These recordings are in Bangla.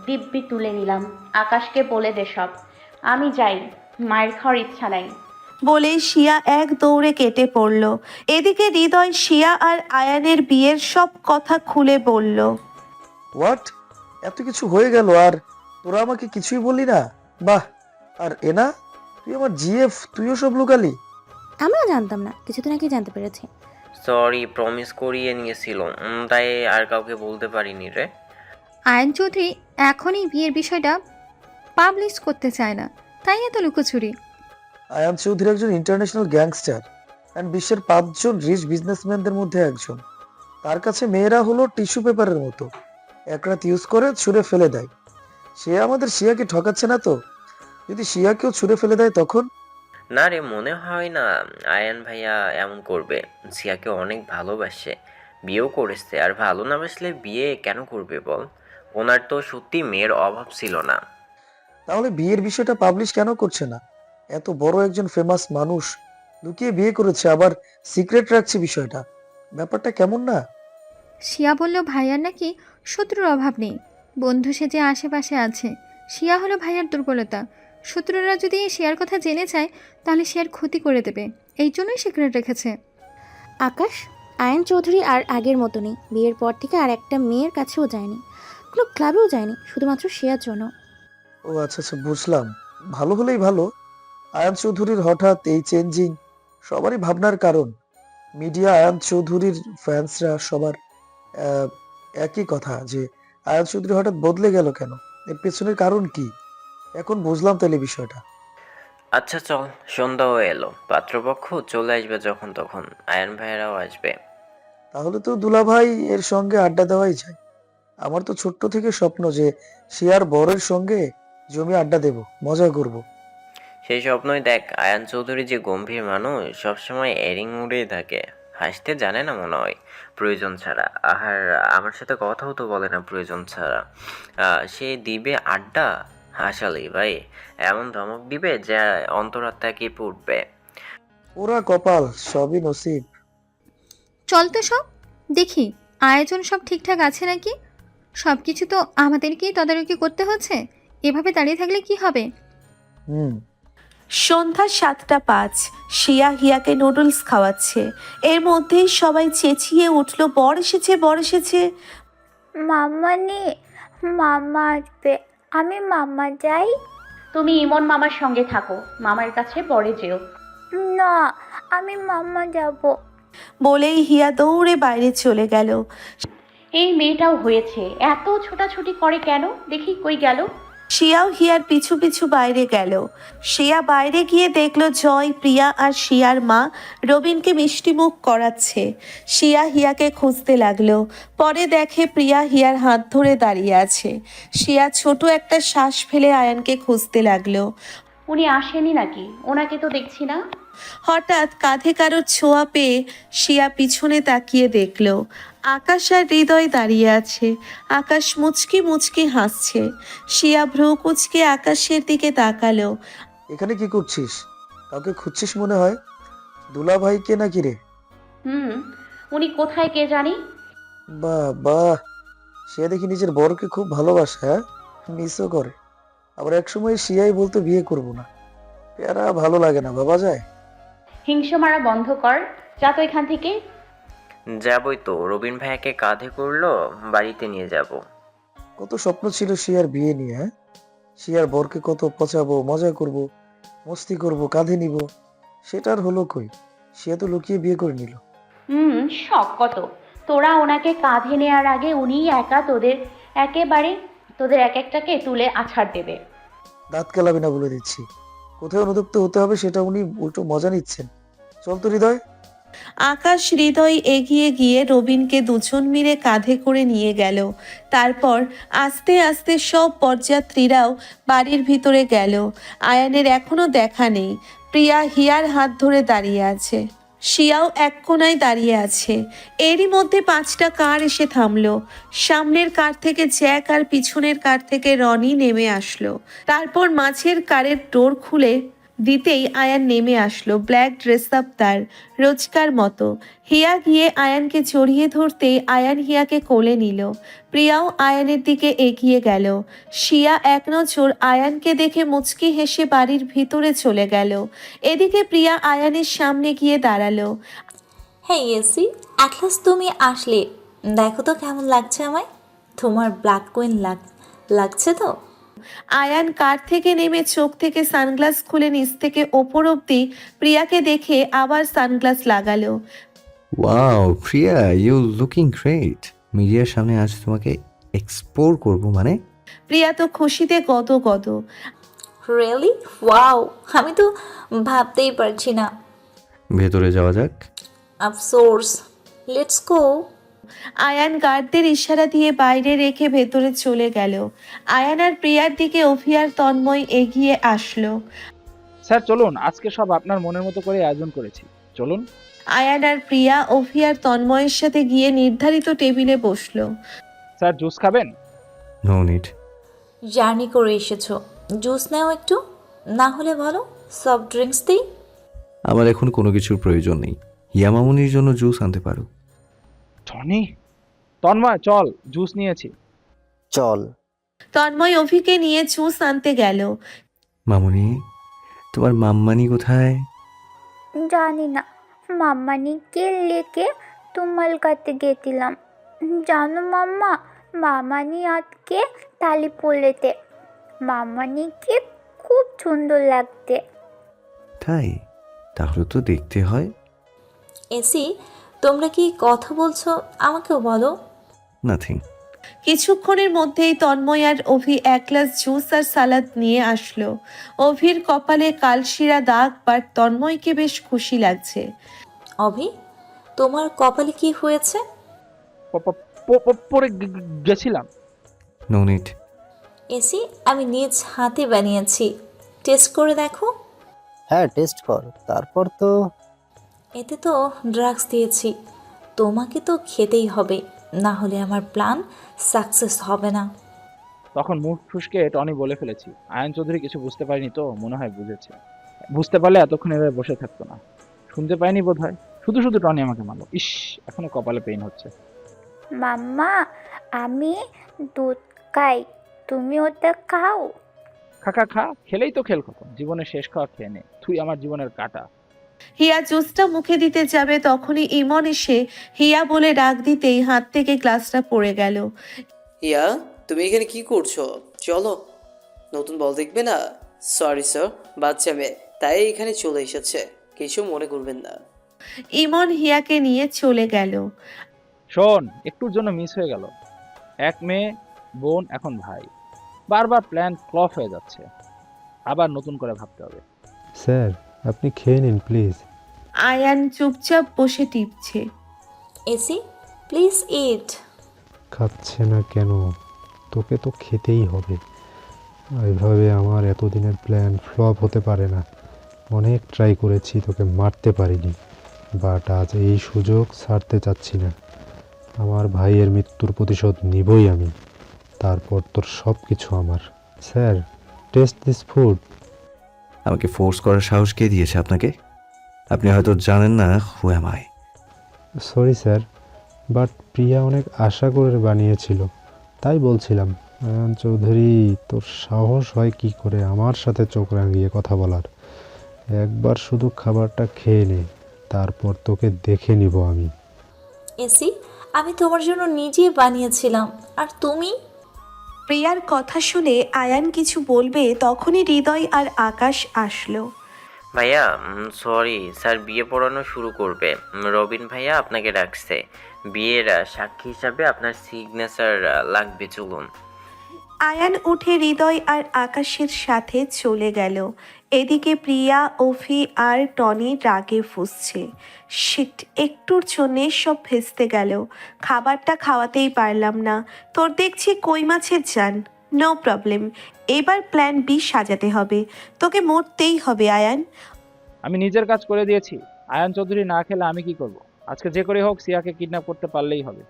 দিব্যি তুলে নিলাম। আকাশকে বলে দে সব। আমি যাই, মায়ের খাওয়ার ইচ্ছা নাই। বলেই শিয়া এক দৌড়ে কেটে পড়ল। এদিকে হৃদয় শিয়া আর আয়ানের বিয়ের সব কথা খুলে বলল। হোয়াট? এত কিছু হয়ে গেল আর তোরা আমাকে কিছুই বললি না? বাহ! আর এনা, তুই আমার জিএফ, তুইও সব লুকালি? আমরা জানতাম না, কিছুদিন আগে জানতে পেরেছি। সরি, প্রমিস করিয়ে নিয়েছিল, তাই আর কাউকে বলতে পারিনি রে। আয়ন চৌধুরী এখনই বিয়ের বিষয়টা পাবলিশ করতে চায় না, তাই এত লুকোচুরি। আয়ান চৌধুরী একজন ইন্টারন্যাশনাল গ্যাংস্টার অ্যান্ড বিশ্বের 5জন রিচ বিজনেসম্যানদের মধ্যে একজন। তার কাছে মেয়েরা হলো টিস্যু পেপারের মতো, এক রাত ইউজ করে ছুঁড়ে ফেলে দেয়। সে আমাদের শিয়াকে ঠকাচ্ছে না তো? যদি শিয়াকেও ছুঁড়ে ফেলে দেয় তখন? না রে, মনে হয় না আয়ান ভাইয়া এমন করবে। সিয়াকে অনেক ভালোবাসে, বিয়েও করেছে। আর ভালো না বাসলে বিয়ে কেন করবে বল? ওনার তো সত্যি মেয়ের অভাব ছিল না। তাহলে বিয়ের বিষয়টা পাবলিশ কেন করছে না? এত বড় একজন ফেমাস মানুষ লুকিয়ে বিয়ে করেছে, আবার সিক্রেট রাখছে বিষয়টা। ব্যাপারটা কেমন না? শিয়া বলল ভাইয়ার নাকি শত্রুর অভাব নেই, বন্ধু সে যে আশেপাশে আছে। শিয়া হলো ভাইয়ার দুর্বলতা। শত্রুরা যদি শিয়ার কথা জেনে যায় তাহলে শিয়ার ক্ষতি করে দেবে, এই জন্যই সিক্রেট রেখেছে। আকাশ, আয়ন চৌধুরী আর আগের মতো নেই। বিয়ের পর থেকে আর একটা মেয়ের কাছেও যায়নি, কোনো ক্লাবেও যায়নি, শুধুমাত্র শেয়ার জন্য। ও আচ্ছা আচ্ছা, বুঝলাম। ভালো হলেই ভালো। আয়ান চৌধুরীর হঠাৎ এই চেঞ্জিং সবারই ভাবনার কারণ। মিডিয়া, আয়ান চৌধুরীর ফ্যান্সরা সবার আহ, একই কথা যে আয়ান চৌধুরী হঠাৎ বদলে গেল কেন, এর পেছনের কারণ কি? এখন বুঝলাম তাহলে বিষয়টা। আচ্ছা চল, সন্ধ্যাও এলো, পাত্রপক্ষ চলে আসবে যখন তখন, আয়ান ভাইয়েরাও আসবে। তাহলে তো দুলাভাই এর সঙ্গে আড্ডা দেওয়াই যায়। আমার তো ছোট্ট থেকে স্বপ্ন যে সে আর বরের সঙ্গে জমি আড্ডা দেব, মজা করব। সেই স্বপ্নই দেখ। আয়ান চৌধুরী যে গম্ভীর মানুষ, সবসময় এরিং মুডেই থাকে, হাসতে জানে না মনে হয় প্রয়োজন ছাড়া। আর আমার সাথে কথাও তো বলে না প্রয়োজন ছাড়া। সে দিবে আড্ডা হাসালি ভাই, এমন ধমক দিবে যা অন্তরাত্মা কেঁপে উঠবে। ওরা কপাল, সবই নসিব। চল তো সব দেখি, আয়োজন সব ঠিকঠাক আছে নাকি। সব কিছু তো আমাদেরকেই তদারকি করতে হচ্ছে, এভাবে দাঁড়িয়ে থাকলে কি হবে। হুম। সন্ধ্যা 7:05। শিয়া হিয়াকে নুডলস খাওয়াচ্ছে। এর মধ্যেই সবাই চেঁচিয়ে উঠল, বর এসেছে, বর এসেছে। মাম্মা নেই, মাম্মা আসবে। আমি মাম্মা যাই। তুমি ইমন মামার সঙ্গে থাকো, মামার কাছে পরে যেও। না, আমি মাম্মা যাব। বলেই হিয়া দৌড়ে বাইরে চলে গেল। এই মেয়েটাও হয়েছে, এত ছোটাছুটি করে কেন? দেখি কই গেল। শিয়াও হিয়ার পিছু পিছু বাইরে গেল। শিয়া বাইরে গিয়ে দেখলো জয়, প্রিয়া আর শিয়ার মা রবিনকে মিষ্টিমুখ করাচ্ছে। শিয়া হিয়াকে খুঁজতে লাগলো। পরে দেখে প্রিয়া হিয়ার হাত ধরে দাঁড়িয়ে আছে। শিয়া ছোট একটা শ্বাস ফেলে আয়ানকে খুঁজতে লাগলো। উনি আসেনি নাকি? ওনাকে তো দেখছি না। হঠাৎ কাঁধে কারোর ছোঁয়া পেয়ে শিয়া পিছনে তাকিয়ে দেখলো আকাশ আর হৃদয় দাঁড়িয়ে আছে। আকাশ মুচকি মুচকি হাসছে। শিয়া ভ্রু কুচকে আকাশের দিকে তাকালো। এখানে কি করছিস? কাউকে খুঁজছিস মনে হয়। দুলাভাইকে নাকি রে? হুম, উনি কোথায় কে জানি। বাহ বাহ, সে দেখি নিজের বরকে খুব ভালোবাসে, হ্যাঁ? মিসও করে। আবার একসময় শিয়াই বলতো বিয়ে করব না। পেয়ারা ভালো লাগে না, ভাবা যায়। হিংসা মারা বন্ধ কর, যা তো এখান থেকে। যাবই তো, রবিন ভাইয়াকে কাঁধে করলো, বাড়িতে নিয়ে যাব। কত স্বপ্ন ছিল শিয়ার বিয়ে নিয়ে, হ্যাঁ? শিয়ার বরকে কত পচাবো, মজা করব, মস্তি করব, কাঁধে নিব। সেটার হলো কই? শিয়া তো লুকিয়ে বিয়ে করে নিল। শখ কত। তোরা ওনাকে কাঁধে নেওয়ার আগে উনিই একা একেবারে তোদের এক একটাকে তুলে আছাড় দেবে। দাঁত কেলাবি না বলে দিচ্ছি। কোথায় অনুতপ্ত হতে হবে সেটা উনি উল্টো মজা নিচ্ছেন। চল তো হৃদয়। আকাশ হৃদয় এগিয়ে গিয়ে রবিনকে দুজন মিলে কাঁধে করে নিয়ে গেল। তারপর আস্তে আস্তে সব বরযাত্রীরাও বাড়ির ভিতরে গেল। আয়ানের এখনো দেখা নেই। প্রিয়া হিয়ার হাত ধরে দাঁড়িয়ে আছে। শিয়াও এক কোনায় দাঁড়িয়ে আছে। এরই মধ্যে 5টা কার এসে থামলো। সামনের কার থেকে জ্যাক আর পিছনের কার থেকে রনি নেমে আসলো। তারপর মাঝের কারের ডোর খুলে দিতেই আয়ান নেমে আসলো, ব্ল্যাক ড্রেস আপ তার রোজকার মতো। হিয়া গিয়ে আয়ানকে জড়িয়ে ধরতেই আয়ান হিয়াকে কোলে নিল। প্রিয়াও আয়ানের দিকে এগিয়ে গেল। শিয়া এক নজর আয়ানকে দেখে মুচকি হেসে বাড়ির ভিতরে চলে গেল। এদিকে প্রিয়া আয়ানের সামনে গিয়ে দাঁড়ালো। হ্যাঁ এসি, অ্যাটলাস তুমি আসলে। দেখো তো কেমন লাগছে আমায়। তোমার ব্ল্যাক কুইন লাগছে তো? আয়ান কার থেকে নেমে চোখ থেকে সানগ্লাস খুলে নিচ থেকে ওপর অবধি প্রিয়াকে দেখে আবার সানগ্লাস লাগালো। Wow Priya, you looking great. মিডিয়ার সামনে আজ তোমাকে এক্সপ্লোর করব মানে? প্রিয়া তো খুশিতে গদগদ। রিয়েলি? ওয়াও, আমি তো ভাবতেই পারছি না। ভেতরে যাওয়া যাক। আফসোস, লেটস গো। আয়ান গার্ডদের ইশারা দিয়ে বাইরে রেখে ভেতরে চলে গেল। আয়ান আর প্রিয়ার দিকে অভি আর তন্ময় এগিয়ে আসলো। স্যার চলুন, আজকে সব আপনার মনের মতো করে আয়োজন করেছি, চলুন। আয়ান আর প্রিয়া অভি আর তন্ময়ের সাথে গিয়ে নির্ধারিত টেবিলে বসলো। স্যার জুস খাবেন? No need. জার্নি করে এসেছো, জুস নাও একটু। না হলে বলো সফট ড্রিঙ্কস দিই। আমার এখন কোনো কিছুর প্রয়োজন নেই। হিয়া মামুনির জন্য জুস আনতে পারো। টনি, তন্ময় চল, জুস নিয়েছি। চল। তন্ময় অভিকে নিয়ে জুস আনতে গেল। মামুনি, তোমার মাম্মানি কোথায়? জানি না, মাম্মানিকে লেকে তুমাল কাতে গেছিলাম। জানো মাম্মা, মামানি আজকে তালি পড়লেতে। মামানিকে খুব সুন্দর লাগতে। তাই? তাহলে তো দেখতে হয়। এসি, তোমরা কি কথা বলছো? আমাকেও বলো। নাথিং। কিছুক্ষণের মধ্যেই তন্ময় আর অভি এক গ্লাস জুস আর সালাদ নিয়ে আসলো। অভির কপালে কালশিরা দাগ, বাট তন্ময়কে বেশ খুশি লাগছে। অভি, তোমার কপালে কি হয়েছে? পরে গেছিলাম। No need. এসি, আমি নিজ হাতে বানিয়েছি, টেস্ট করে দেখো। হ্যাঁ টেস্ট কর, তারপর তো। এতে তো ড্রাগস দিয়েছি, তোমাকে তো খেতেই হবে, না হলে আমার প্ল্যান সাকসেস হবে না। তখন মুখ ফুসকে টনি বলে ফেলেছি। আয়ন চৌধুরী কিছু বুঝতে পারেনি তো মনে হয় বুঝেছে। বুঝতে পারলে এতক্ষণ এভাবে বসে থাকতো না। শুনতে পাইনি বোধ হয়, শুধু শুধু টনি আমাকে মারলো। ইস, এখনো কপালে পেইন হচ্ছে। মাম্মা, আমি দুধ খাই, তুমি ওটা খাও। খা খা খা, খেলেই তো খেল খতম। জীবনের শেষ খাওয়া খেয়ে নে, তুই আমার জীবনের কাটা। হিয়া জুসটা মুখে দিতে যাবে, তখনই ইমন এসে হিয়া বলে ডাক দিতেই হাত থেকে গ্লাসটা পড়ে গেল। হিয়া, তুমি এখানে কি করছো? চলো, নতুন বল দেখবে না? সরি স্যার, বাচ্চা মেয়ে তাই এখানে চলে এসেছে, কিছু মনে করবেন না। ইমন হিয়াকে নিয়ে চলে গেল। শোন, একটুর জন্য মিস হয়ে গেল। এক মেয়ে, বোন, এখন ভাই। বারবার প্ল্যান ফ্লপ হয়ে যাচ্ছে, আবার নতুন করে ভাবতে হবে। স্যার আপনি খেয়ে নিন প্লিজ। আয়ান চুপচাপ বসে টিপছে। এসি, প্লিজ ইট। খাচ্ছে না কেন? তোকে তো খেতেই হবে। এইভাবে আমার এতদিনের প্ল্যান ফ্লপ হতে পারে না। অনেক ট্রাই করেছি, তোকে মারতে পারিনি, বাট আজ এই সুযোগ ছাড়তে চাচ্ছি না। আমার ভাইয়ের মৃত্যুর প্রতিশোধ নিবই আমি, তারপর তোর সব কিছু আমার। Sir, test this food. আমাকে ফোর্স করার সাহস কে দিয়েছে আপনাকে? আপনি হয়তো জানেন না who am I. Sorry sir, but Priya অনেক আশা করে বানিয়েছিল, তাই বলছিলাম। আয়ান চৌধুরী, তোর সাহস হয় কি করে আমার সাথে চোখ রাঙিয়ে কথা বলার? একবার শুধু খাবারটা খেয়ে নে, তারপর তোকে দেখে নিব আমি। এসি, আমি তোমার জন্য নিজেই বানিয়েছিলাম, আর তুমি? প্রিয়ার কথা শুনে আয়ান কিছু বলবে, তখনই হৃদয় আর আকাশ আসলো। ভাইয়া সরি, স্যার বিয়ে পড়ানো শুরু করবে। রবিন ভাইয়া আপনাকে ডাকছে। বিয়ের সাক্ষী হিসাবে আপনার সিগনেচার লাগবে, চলুন। আয়ান উঠে হৃদয় আর আকাশের সাথে চলে গেল। এদিকে প্রিয়া, অভি আর টনি রাগে ফুঁসছে। শিট, একটুর জন্যে সব ভেস্তে গেল। খাবারটা খাওয়াতেই পারলাম না। তোর দেখছি কই মাছের জান। নো প্রবলেম, এবার প্ল্যান বি সাজাতে হবে। তোকে মরতেই হবে আয়ান। আমি নিজের কাজ করে দিয়েছি। আয়ন চৌধুরী না খেলে আমি কি করব? আজকে যে করে হোক সিয়াকে কিডন্যাপ করতে পারলেই হবে।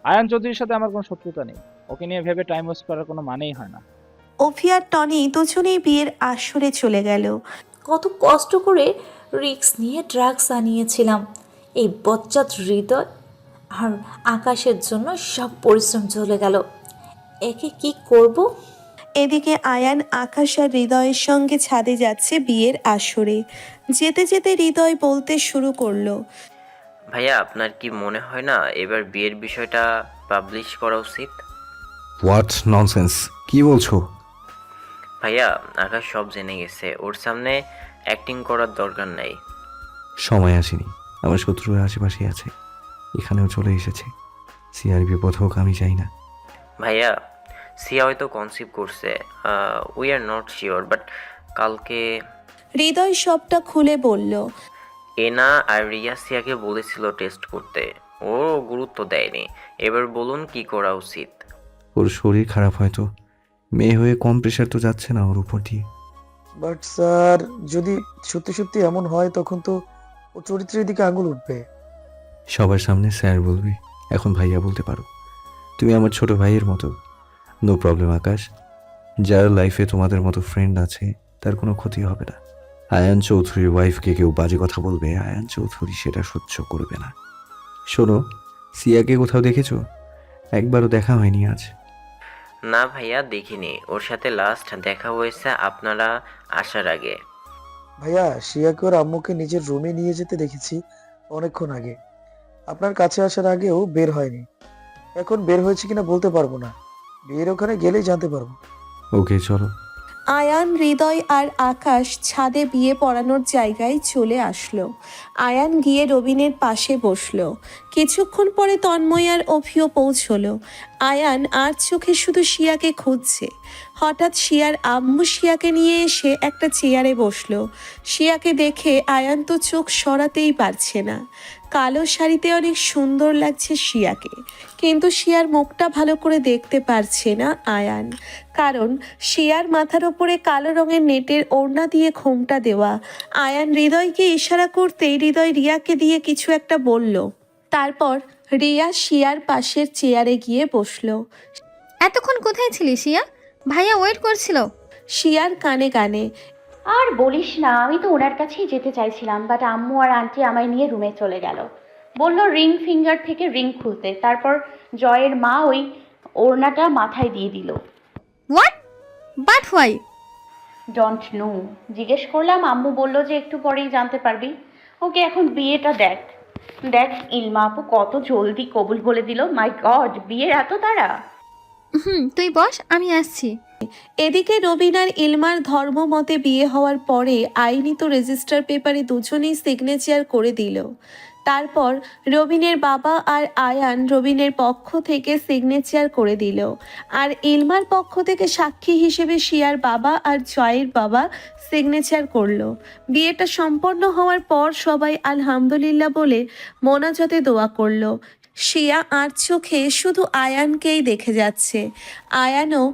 আয়ন চৌধুরীর সাথে আমার কোনো শত্রুতা নেই, ওকে নিয়ে ভেবে টাইম ওয়েস্ট করার কোনো মানেই হয় না। অভি আর টনি দুজনেই বিয়ের আসরে চলে গেল। কত কষ্ট করে রিস্ক নিয়ে ড্রাগস আনিয়েছিলাম এই বজ্জাত হৃদয় আর আকাশের জন্য সব পরিশ্রম চলে গেল। একে কি করব? এদিকে আয়ান আকাশ আর হৃদয়ের সঙ্গে ছাদে যাচ্ছে বিয়ের আসরে। যেতে যেতে হৃদয় বলতে শুরু করলো, ভাইয়া আপনার কি মনে হয় না এবার বিয়ের বিষয়টা পাবলিশ করা উচিত? হোয়াট ননসেন্স, কি বলছো? ভাইয়া আকাশ সব জেনে গেছে, ওর সামনে অ্যাক্টিং করার দরকার নাই। সময় আসেনি, আমার শত্রুরা আশেপাশে আছে, এখানেও চলে এসেছে। সিআর বিপদ হোক আমি চাই না। ভাইয়া সিয়া হয়তো কনসিভ করছে, we are not sure, but কালকে হৃদয় সবটা খুলে বলল, এনা আর রিয়া সিয়াকে বলেছিল টেস্ট করতে, ও গুরুত্ব দেয়নি। এবার বলুন কি করা উচিত? ওর শরীর খারাপ হয়তো, মেয়ে হয়ে কম প্রেশার তো যাচ্ছে না ওর উপর দিয়ে। বাট স্যার, যদি সত্যি সত্যি এমন হয় তখন তো ও চরিত্রের দিকে আঙুল উঠবে। সবার সামনে স্যার বলবি, এখন ভাইয়া বলতে পারো। তুমি আমার ছোট ভাইয়ের মতো। নো প্রবলেম আকাশ, যার লাইফে তোমাদের মতো ফ্রেন্ড আছে তার কোনো ক্ষতি হবে না। আয়ান চৌধুরীর ওয়াইফকে কেউ বাজে কথা বলবে, আয়ান চৌধুরী সেটা সহ্য করবে না। শোনো, সিয়াকে কোথাও দেখেছো? একবারও দেখা হয়নি আজ। না ভাইয়া দেখিনি, ওর সাথে লাস্ট দেখা হয়েছে আপনারা আসার আগে। ভাইয়া, শিয়াকে ওর আম্মুকে নিজের রুমে নিয়ে যেতে দেখেছি অনেকক্ষণ আগে। আপনার কাছে আসার আগেও বের হয়নি। এখন বের হয়েছে কিনা বলতে পারবো না, বিয়ের ওখানে গেলেই জানতে পারবো। ওকে চলো। আয়ান, হৃদয় আর আকাশ ছাদে বিয়ে পড়ানোর জায়গায় চলে আসলো। আয়ান গিয়ে রবিনের পাশে বসলো। কিছুক্ষণ পরে তন্ময় আর অভিও পৌঁছলো। আয়ান আর চোখে শুধু শিয়াকে খুঁজছে। হঠাৎ শিয়ার আম্মু শিয়াকে নিয়ে এসে একটা চেয়ারে বসলো। শিয়াকে দেখে আয়ান তো চোখ সরাতেই পারছে না। কালো শাড়িতে অনেক সুন্দর লাগছে শিয়াকে, কিন্তু শিয়ার মুখটা ভালো করে দেখতে পারছে না আয়ান, কারণ শিয়ার মাথার ওপরে কালো রঙের নেটের ওড়না দিয়ে ঘোমটা দেওয়া। আয়ান হৃদয়কে ইশারা করতেই হৃদয় রিয়াকে দিয়ে কিছু একটা বলল। তারপর রিয়া শিয়ার পাশের চেয়ারে গিয়ে বসলো। এতক্ষণ কোথায় ছিলি শিয়া? ভাইয়া ওয়েট করছিল। শিয়ার কানে কানে, আর বলিস না, আমি তো ওনার কাছেই যেতে চাইছিলাম, বাট আম্মু আর আন্টি আমায় নিয়ে রুমে চলে গেল। বললো রিং ফিঙ্গার থেকে রিং খুলতে, তারপর জয়ের মা ওই ওড়নাটা মাথায় দিয়ে দিল। What? But why? Don't know, জিজ্ঞেস করলাম, আম্মু বলল যে একটু পরেই জানতে পারবি। ওকে এখন বিয়েটা দেখ দেখ, ইলমা আপু কত জলদি কবুল বলে দিল। মাই গড, বিয়ের এত তাড়া! তুই বস, আমি আসছি। এদিকে রবিন আর ইলমার ধর্ম মতে বিয়ে হওয়ার পরে আইনি তো রেজিস্টার পেপারে দুজনেই সিগনেচার করে দিল। তারপর রবিনের বাবা আর আয়ান রবিনের পক্ষ থেকে সিগনেচার করে দিল, আর ইলমার পক্ষ থেকে সাক্ষী হিসেবে শিয়ার বাবা আর জয়ের বাবা সিগনেচার করলো। বিয়েটা সম্পন্ন হওয়ার পর সবাই আলহামদুলিল্লাহ বলে মোনাজাতে দোয়া করলো। শিয়া আর চোখে শুধু আয়ানকেই দেখে যাচ্ছে, আয়ানও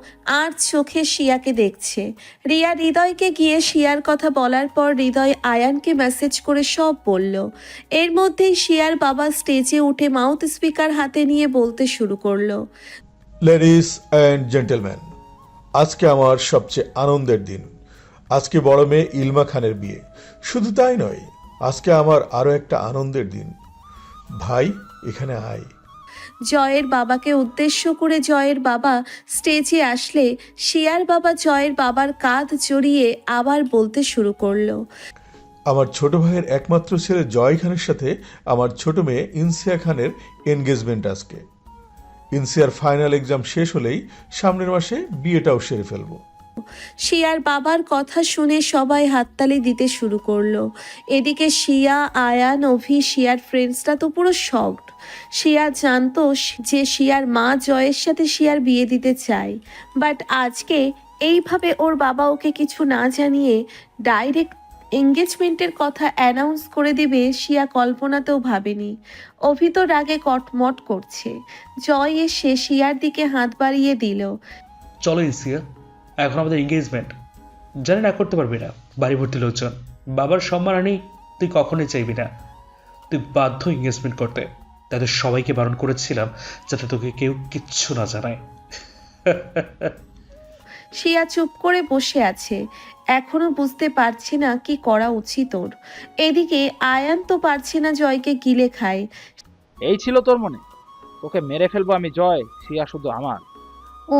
আর চোখে শিয়াকে দেখছে। রিয়া হৃদয়কে গিয়ে শিয়ার কথা বলার পর হৃদয় আয়ানকে মেসেজ করে সব বলল। এর মধ্যেই শিয়ার বাবা স্টেজে উঠে মাউথ স্পিকার হাতে নিয়ে বলতে শুরু করলো, লেডিস অ্যান্ড জেন্টলম্যান, আজকে আমার সবচেয়ে আনন্দের দিন। আজকে বড় মেয়ে ইলমা খানের বিয়ে। শুধু তাই নয়, আজকে আমার আরও একটা আনন্দের দিন। ভাই, এখানে আয়। জয়ের বাবাকে উদ্দেশ্য করে জয়ের বাবা স্টেজে আসলে শিয়ার বাবা জয়ের বাবার কাঁধ জড়িয়ে আবার বলতে শুরু করলো, আমার ছোট ভাইয়ের একমাত্র ছেলে জয় খানের সাথে আমার ছোট মেয়ে ইনসিয়া খানের এনগেজমেন্ট আজকে। ইনসিয়ার ফাইনাল এক্সাম শেষ হলেই সামনের মাসে বিয়েটাও সেরে ফেলবো। শিয়ার বাবার কথা শুনে সবাই হাততালি দিতে শুরু করলো। এদিকে শিয়া, আয়ান, অভি, শিয়ার ফ্রেন্ডসরা তো পুরো শকড। শিয়া জানতো যে শিয়ার মা জয়ের সাথে শিয়ার বিয়ে দিতে চায়, বাট আজকে এইভাবে ওর বাবা ওকে কিছু না জানিয়ে ডাইরেক্ট এঙ্গেজমেন্টের কথা অ্যানাউন্স করে দেবে শিয়া কল্পনাতেও ভাবেনি। অভি তো রাগে কটমট করছে। জয় এসে শিয়ার দিকে হাত বাড়িয়ে দিল, চলো ইনসিয়া, এখন আমাদের এঙ্গেজমেন্ট। জানি না করতে পারবি না, বাড়ি ভর্তি লোকজন, বাবার সম্মানহানি তুই কখনোই চাইবি না। তুই বাধ্য এঙ্গেজমেন্ট করতে। তাদের সবাইকে বারণ করেছিলাম যাতে তোকে কেউ কিচ্ছু না জানায়। শিয়া চুপ করে বসে আছে, এখনো বুঝতে পারছে না কি করা উচিত ওর। এদিকে আয়ান তো পারছে না জয়কে গিলে খায়। এই ছিল তোর মনে, তোকে মেরে ফেলবো আমি জয়, শিয়া শুধু আমার। ও,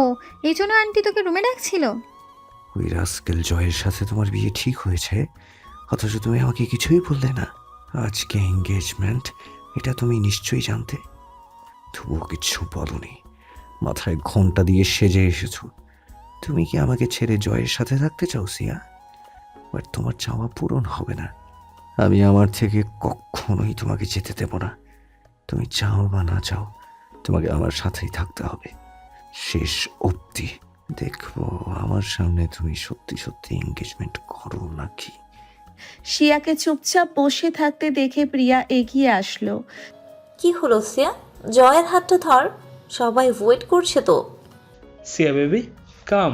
এই জন্য আন্টি তোকে রুমে ডাকছিল? ওই রাস্কেল জয়ের সাথে তোমার বিয়ে ঠিক হয়েছে, অথচ তুমি আমাকে কিছুই বললে না। আজকে এঙ্গেজমেন্ট, এটা তুমি নিশ্চয়ই জানতে, তবুও কিচ্ছু বলনি। মাথায় ঘোমটা দিয়ে সেজে এসেছো। তুমি কি আমাকে ছেড়ে জয়ের সাথে থাকতে চাও সিয়া? বাট তোমার চাওয়া পূরণ হবে না। আমি আমার থেকে কখনোই তোমাকে যেতে দেব না। তুমি চাও বা না চাও, তোমাকে আমার সাথেই থাকতে হবে শেষ অবধি। দেখবো আমার সামনে তুমি সত্যি সত্যি এঙ্গেজমেন্ট করো নাকি। শিয়াকে চুপচাপ বসে থাকতে দেখে প্রিয়া এগিয়ে আসলো। কি হলো সিয়া? জয়ের হাতটা ধর, সবাই ওয়েট করছে তো। সিয়া বেবি কাম।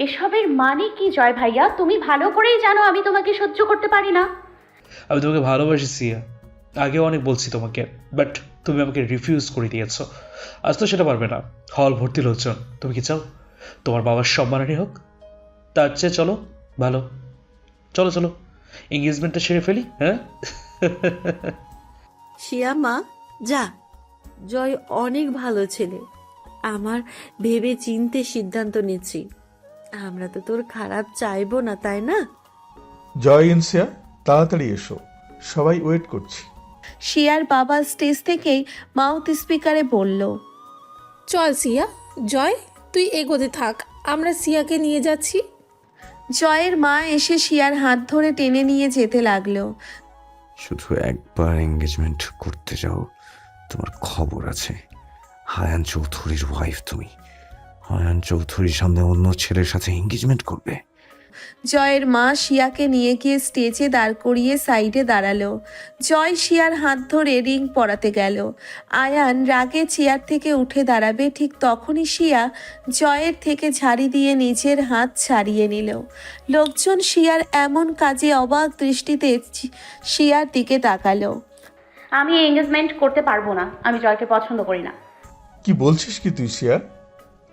এসবের মানে কি জয় ভাইয়া? তুমি ভালো করেই জানো আমি তোমাকে সহ্য করতে পারি না। আমি তোমাকে ভালোবাসি সিয়া, আগে অনেক বলছি তোমাকে, বাট তুমি আমাকে রিফিউজ করে দিয়েছো। আজ তো সেটা পারবে না। হল ভর্তি লোকজন, তুমি কি চাও তোমার বাবার সম্মানহানি হোক? তার চেয়ে চলো ভালো, চলো চলো এঙ্গেজমেন্টটা সেরে ফেলি। হ্যাঁ শিয়া মা, যা, জয় অনেক ভালো ছেলে। আমার ভেবে চিনতে সিদ্ধান্ত নিচ্ছি, আমরা তো তোর খারাপ চাইবো না, তাই না? জয় ইনসিয়া, তাড়াতাড়ি এসো, সবাই ওয়েট করছি। শিয়ার বাবা স্টেজ থেকেই মাউথ স্পিকারে বলল, চল সিয়া, জয় তুই এগোতে থাক, আমরা সিয়াকে নিয়ে যাচ্ছি। জয়ের মা এসে শিয়ার হাত ধরে টেনে নিয়ে যেতে লাগলো। শুধু একবার এঙ্গেজমেন্ট করতে যাও, তোমার খবর আছে। হায়ান চৌধুরীর ওয়াইফ তুমি, হায়ান চৌধুরীর সামনে অন্য ছেলের সাথে এঙ্গেজমেন্ট করবে? জয়ের মা শিয়াকে নিয়ে গিয়ে স্টেজে দাঁড় করিয়ে সাইডে দাঁড়ালো। জয় শিয়ার হাত ধরে রিং পরাতে গেল। আয়ান রাগে চেয়ার থেকে উঠে দাঁড়াবে, ঠিক তখনই শিয়া জয়ের থেকে ঝাড়ি দিয়ে নিজের হাত ছাড়িয়ে নিল। লোকজন শিয়ার এমন কাজে অবাক দৃষ্টিতে শিয়ার দিকে তাকালো। আমি এঙ্গেজমেন্ট করতে পারবো না, আমি জয়কে পছন্দ করি না। কি বলছিস কি তুই শিয়া?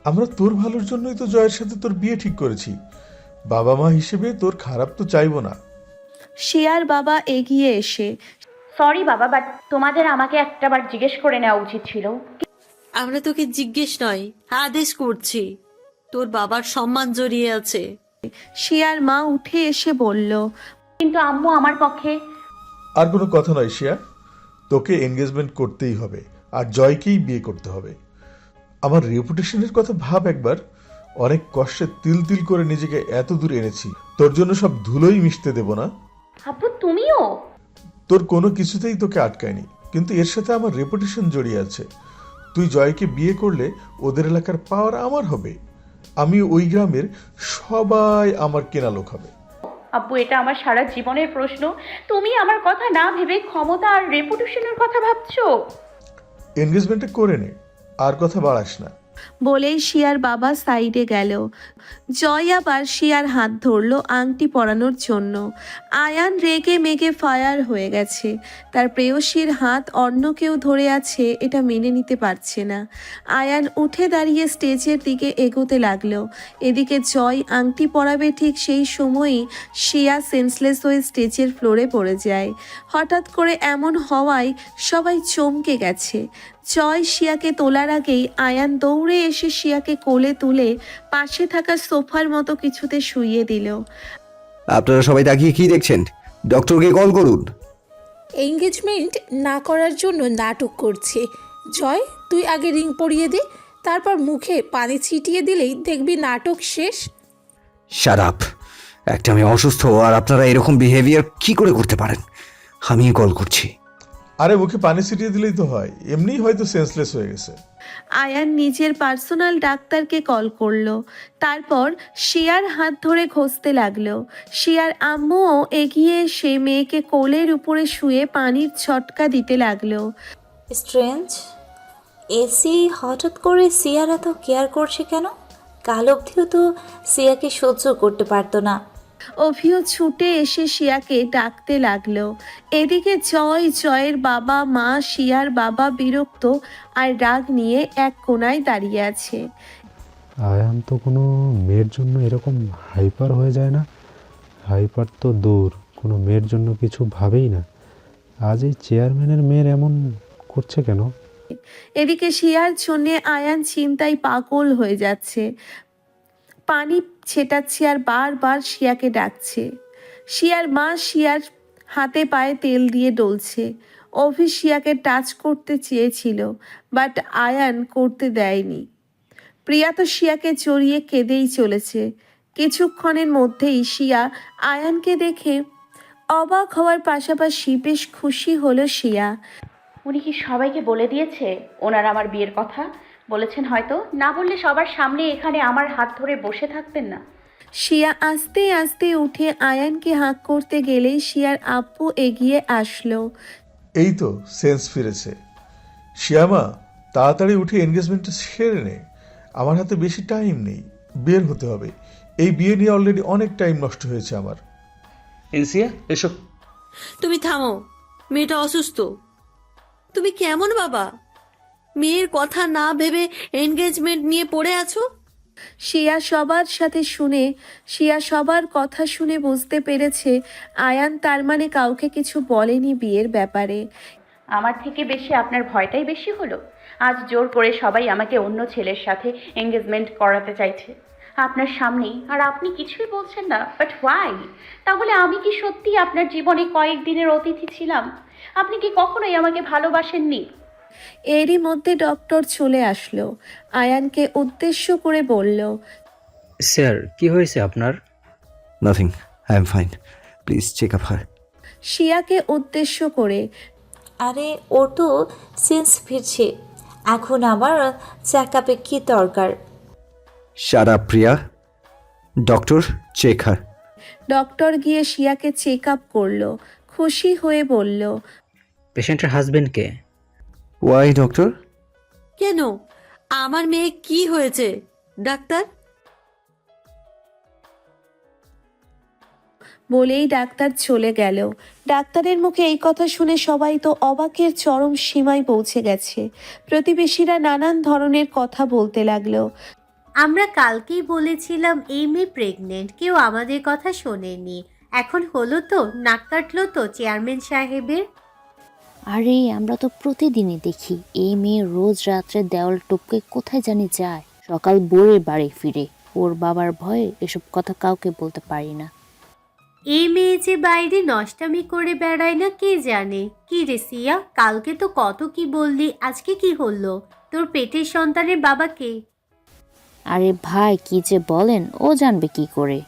আমরা তোর ভালোর জন্যই তো জয়ের সাথে তোর বিয়ে ঠিক করেছি। বাবা মা হিসেবে তোর খারাপ তো চাইবো না। শিয়ার বাবা এগিয়ে এসে, সরি বাবা, বাট তোমাদের আমাকে একটাবার জিজ্ঞেস করে নেওয়া উচিত ছিল। আমরা তোকে জিজ্ঞেস নয়, আদেশ করছি, তোর বাবার সম্মান জড়িয়ে আছে। শিয়ার মা উঠে এসে বলল, কিন্তু আম্মু আমার পক্ষে। আর কোনো কথা নয় শিয়া, তোকে এনগেজমেন্ট করতেই হবে, আর জয়কেই বিয়ে করতে হবে। আমার রেপুটেশনের কথা ভাব একবার। অনেক কষ্টে তিল তিল করে নিজেকে এত দূর এনেছি, তোর জন্য সব ধুলোই মিশতে দেব না। আব্বু তুমিও? তোর কোনো কিছুতেই তোকে আটকায়নি, কিন্তু এর সাথে আমার রেপুটেশন জড়িয়ে আছে। তুই জয়কে বিয়ে করলে ওদের এলাকার পাওয়ার আমার হবে, আমি ওই গ্রামের সবাই আমার কেনা লোক হবে। আব্বু এটা আমার সারা জীবনের প্রশ্ন, তুমি আমার কথা না ভেবে ক্ষমতা আর রেপুটেশনের কথা ভাবছো। এনগেজমেন্টটা করে নে, আর কথা বাড়াস না। বলেই শিয়ার বাবা সাইডে গেল। জয় আবার শিয়ার হাত ধরলো আংটি পরানোর জন্য। আয়ান রেগে মেগে ফায়ার হয়ে গেছে, তার প্রেয়সীর হাত অন্য কেউ ধরে আছে এটা মেনে নিতে পারছে না। আয়ান উঠে দাঁড়িয়ে স্টেজের দিকে এগোতে লাগলো। এদিকে জয় আংটি পরাবে ঠিক সেই সময়ই শিয়া সেন্সলেস হয়ে স্টেজের ফ্লোরে পড়ে যায়। হঠাৎ করে এমন হওয়ায় সবাই চমকে গেছে। জয় শিয়াকে তোলার আগেই আয়ান দৌড়ে এসে শিয়াকে কোলে তুলে পাশে থাকা সোফার মতো কিছুতে শুইয়ে দিল। আপনারা সবাই তাকিয়ে কি দেখছেন? ডক্টরকে কল করুন। এঙ্গেজমেন্ট না করার জন্য নাটক করছে। জয় তুই আগে রিং পরিয়ে দে, তারপর মুখে পানি ছিটিয়ে দিলেই দেখবি নাটক শেষ। Shut up! একটা আমি অসুস্থ আর আপনারা এরকম বিহেভিয়ার কি করে করতে পারেন? আমি কল করছি। আরে মুখে পানি ছিটিয়ে দিলেই তো হয়, এমনিই হয়তো সেন্সলেস হয়ে গেছে। আয়ান নিজের পার্সোনাল ডাক্তারকে কল করলো। তারপর শিয়ার হাত ধরে ঘষতে লাগলো। শিয়ার আম্মুও এগিয়ে এসে মেয়েকে কোলের উপরে শুয়ে পানির ছটকা দিতে লাগলো। স্ট্রেঞ্জ, এসি হঠাৎ করে সিয়ার এত কেয়ার করছে কেন? কাল অবধিও তো সিয়াকে সহ্য করতে পারতো না। অভিও ছুটে এসে শিয়াকে ডাকতে লাগলো। এদিকে জয়ের বাবা মা শিয়ার বাবা বিরক্ত আর রাগ নিয়ে এক কোনায় দাঁড়িয়ে আছে। আয়ান তো কোনো মেয়ের জন্য এরকম হাইপার হয়ে যায় না। হাইপার তো দূর, কোনো মেয়ের জন্য কিছু ভাবেই না। আজ এই চেয়ারম্যানের মেয়ের এমন করছে কেন? এদিকে শিয়ার জন্যে আয়ান চিন্তায় পাগল হয়ে যাচ্ছে। পানি ছেটাচ্ছে আর বারবার শিয়াকে ডাকছে। শিয়ার মা শিয়ার হাতে পায়ে তেল দিয়ে ডলছে। অভি শিয়াকে টাচ করতে চেয়েছিল, বাট আয়ান করতে দেয়নি। প্রিয়া তো শিয়াকে জড়িয়ে কেঁদেই চলেছে। কিছুক্ষণের মধ্যেই শিয়া আয়ানকে দেখে অবাক হওয়ার পাশাপাশি বেশ খুশি হলো শিয়া। উনি কি সবাইকে বলে দিয়েছে ওনার আমার বিয়ের কথা? বলেছেন হয়তো, না বললে সবার সামনে এখানে আমার হাত ধরে বসে থাকতেন না। শিয়া আস্তে আস্তে উঠে আয়ানকে হাঁক করতে গেলেই শিয়ার আব্বু এগিয়ে আসলো। এই তো সেন্স ফিরেছে। শিয়ামা, তাড়াতাড়ি উঠে এনগেজমেন্টটা সেরে নে। আমার হাতে বেশি টাইম নেই, বের হতে হবে। এই বিয়ে নিয়ে অলরেডি অনেক টাইম নষ্ট হয়েছে আমার। এনসিয়া এসব তুমি থামো, মেয়েটা অসুস্থ। তুমি কেমন বাবা? মেয়ের কথা না ভেবে এনগেজমেন্ট নিয়ে পড়ে আছো। শিয়া সবার কথা শুনে বুঝতে পেরেছে আয়ান তার মানে কাউকে কিছু বলেনি বিয়ের ব্যাপারে। আমার থেকে বেশি আপনার ভয়টাই বেশি হলো। আজ জোর করে সবাই আমাকে অন্য ছেলের সাথে এঙ্গেজমেন্ট করাতে চাইছে আপনার সামনেই, আর আপনি কিছুই বলছেন না। But why? তাহলে আমি কি সত্যি আপনার জীবনে কয়েকদিনের অতিথি ছিলাম? আপনি কি কখনোই আমাকে ভালোবাসেননি? এরই মধ্যে ডক্টর চলে আসলো। আয়ানকে উদ্দেশ্য করে বলল, স্যার কি হয়েছে আপনার? Nothing, I am fine, please check up her. শিয়াকে উদ্দেশ্য করে, আরে ওর তো সেন্স ফিরছে, এখন আবার চেক আপে কি দরকার? শাট আপ প্রিয়া, ডক্টর চেক হার। ডক্টর গিয়ে শিয়াকে চেক আপ করলো। খুশি হয়ে বলল, পেশেন্টের হাজবেন্ডকে? Why doctor? কেন, আমার মেয়ে কি হয়েছে ডাক্তার? বলেই ডাক্তার চলে গেল। ডাক্তারের মুখে এই কথা শুনে সবাই তো অবাকের চরম সীমায় পৌঁছে গেছে। প্রতিবেশীরা নানান ধরনের কথা বলতে লাগলো। আমরা কালকেই বলেছিলাম এই মেয়ে প্রেগনেন্ট, কেউ আমাদের কথা শোনেনি। এখন হলো তো, নাক কাটলো তো চেয়ারম্যান সাহেবের। আরে আমরা তো প্রতিদিনই দেখি এই মেয়ে রোজ রাত্রে দেওয়াল টপকে কোথায় জানি যায়, সকাল ভোরে বাড়ি ফিরে। ওর বাবার ভয়ে এসব কথা কাউকে বলতে পারি না। এই মেয়ে যে বাইরে নষ্টামি করে বেড়ায় না কে জানে। কি রে সিয়া, কালকে তো কত কি বললি, আজকে কি হলো? তোর পেটের সন্তানের বাবাকে? আরে ভাই কি যে বলেন, ও জানবে কি করে?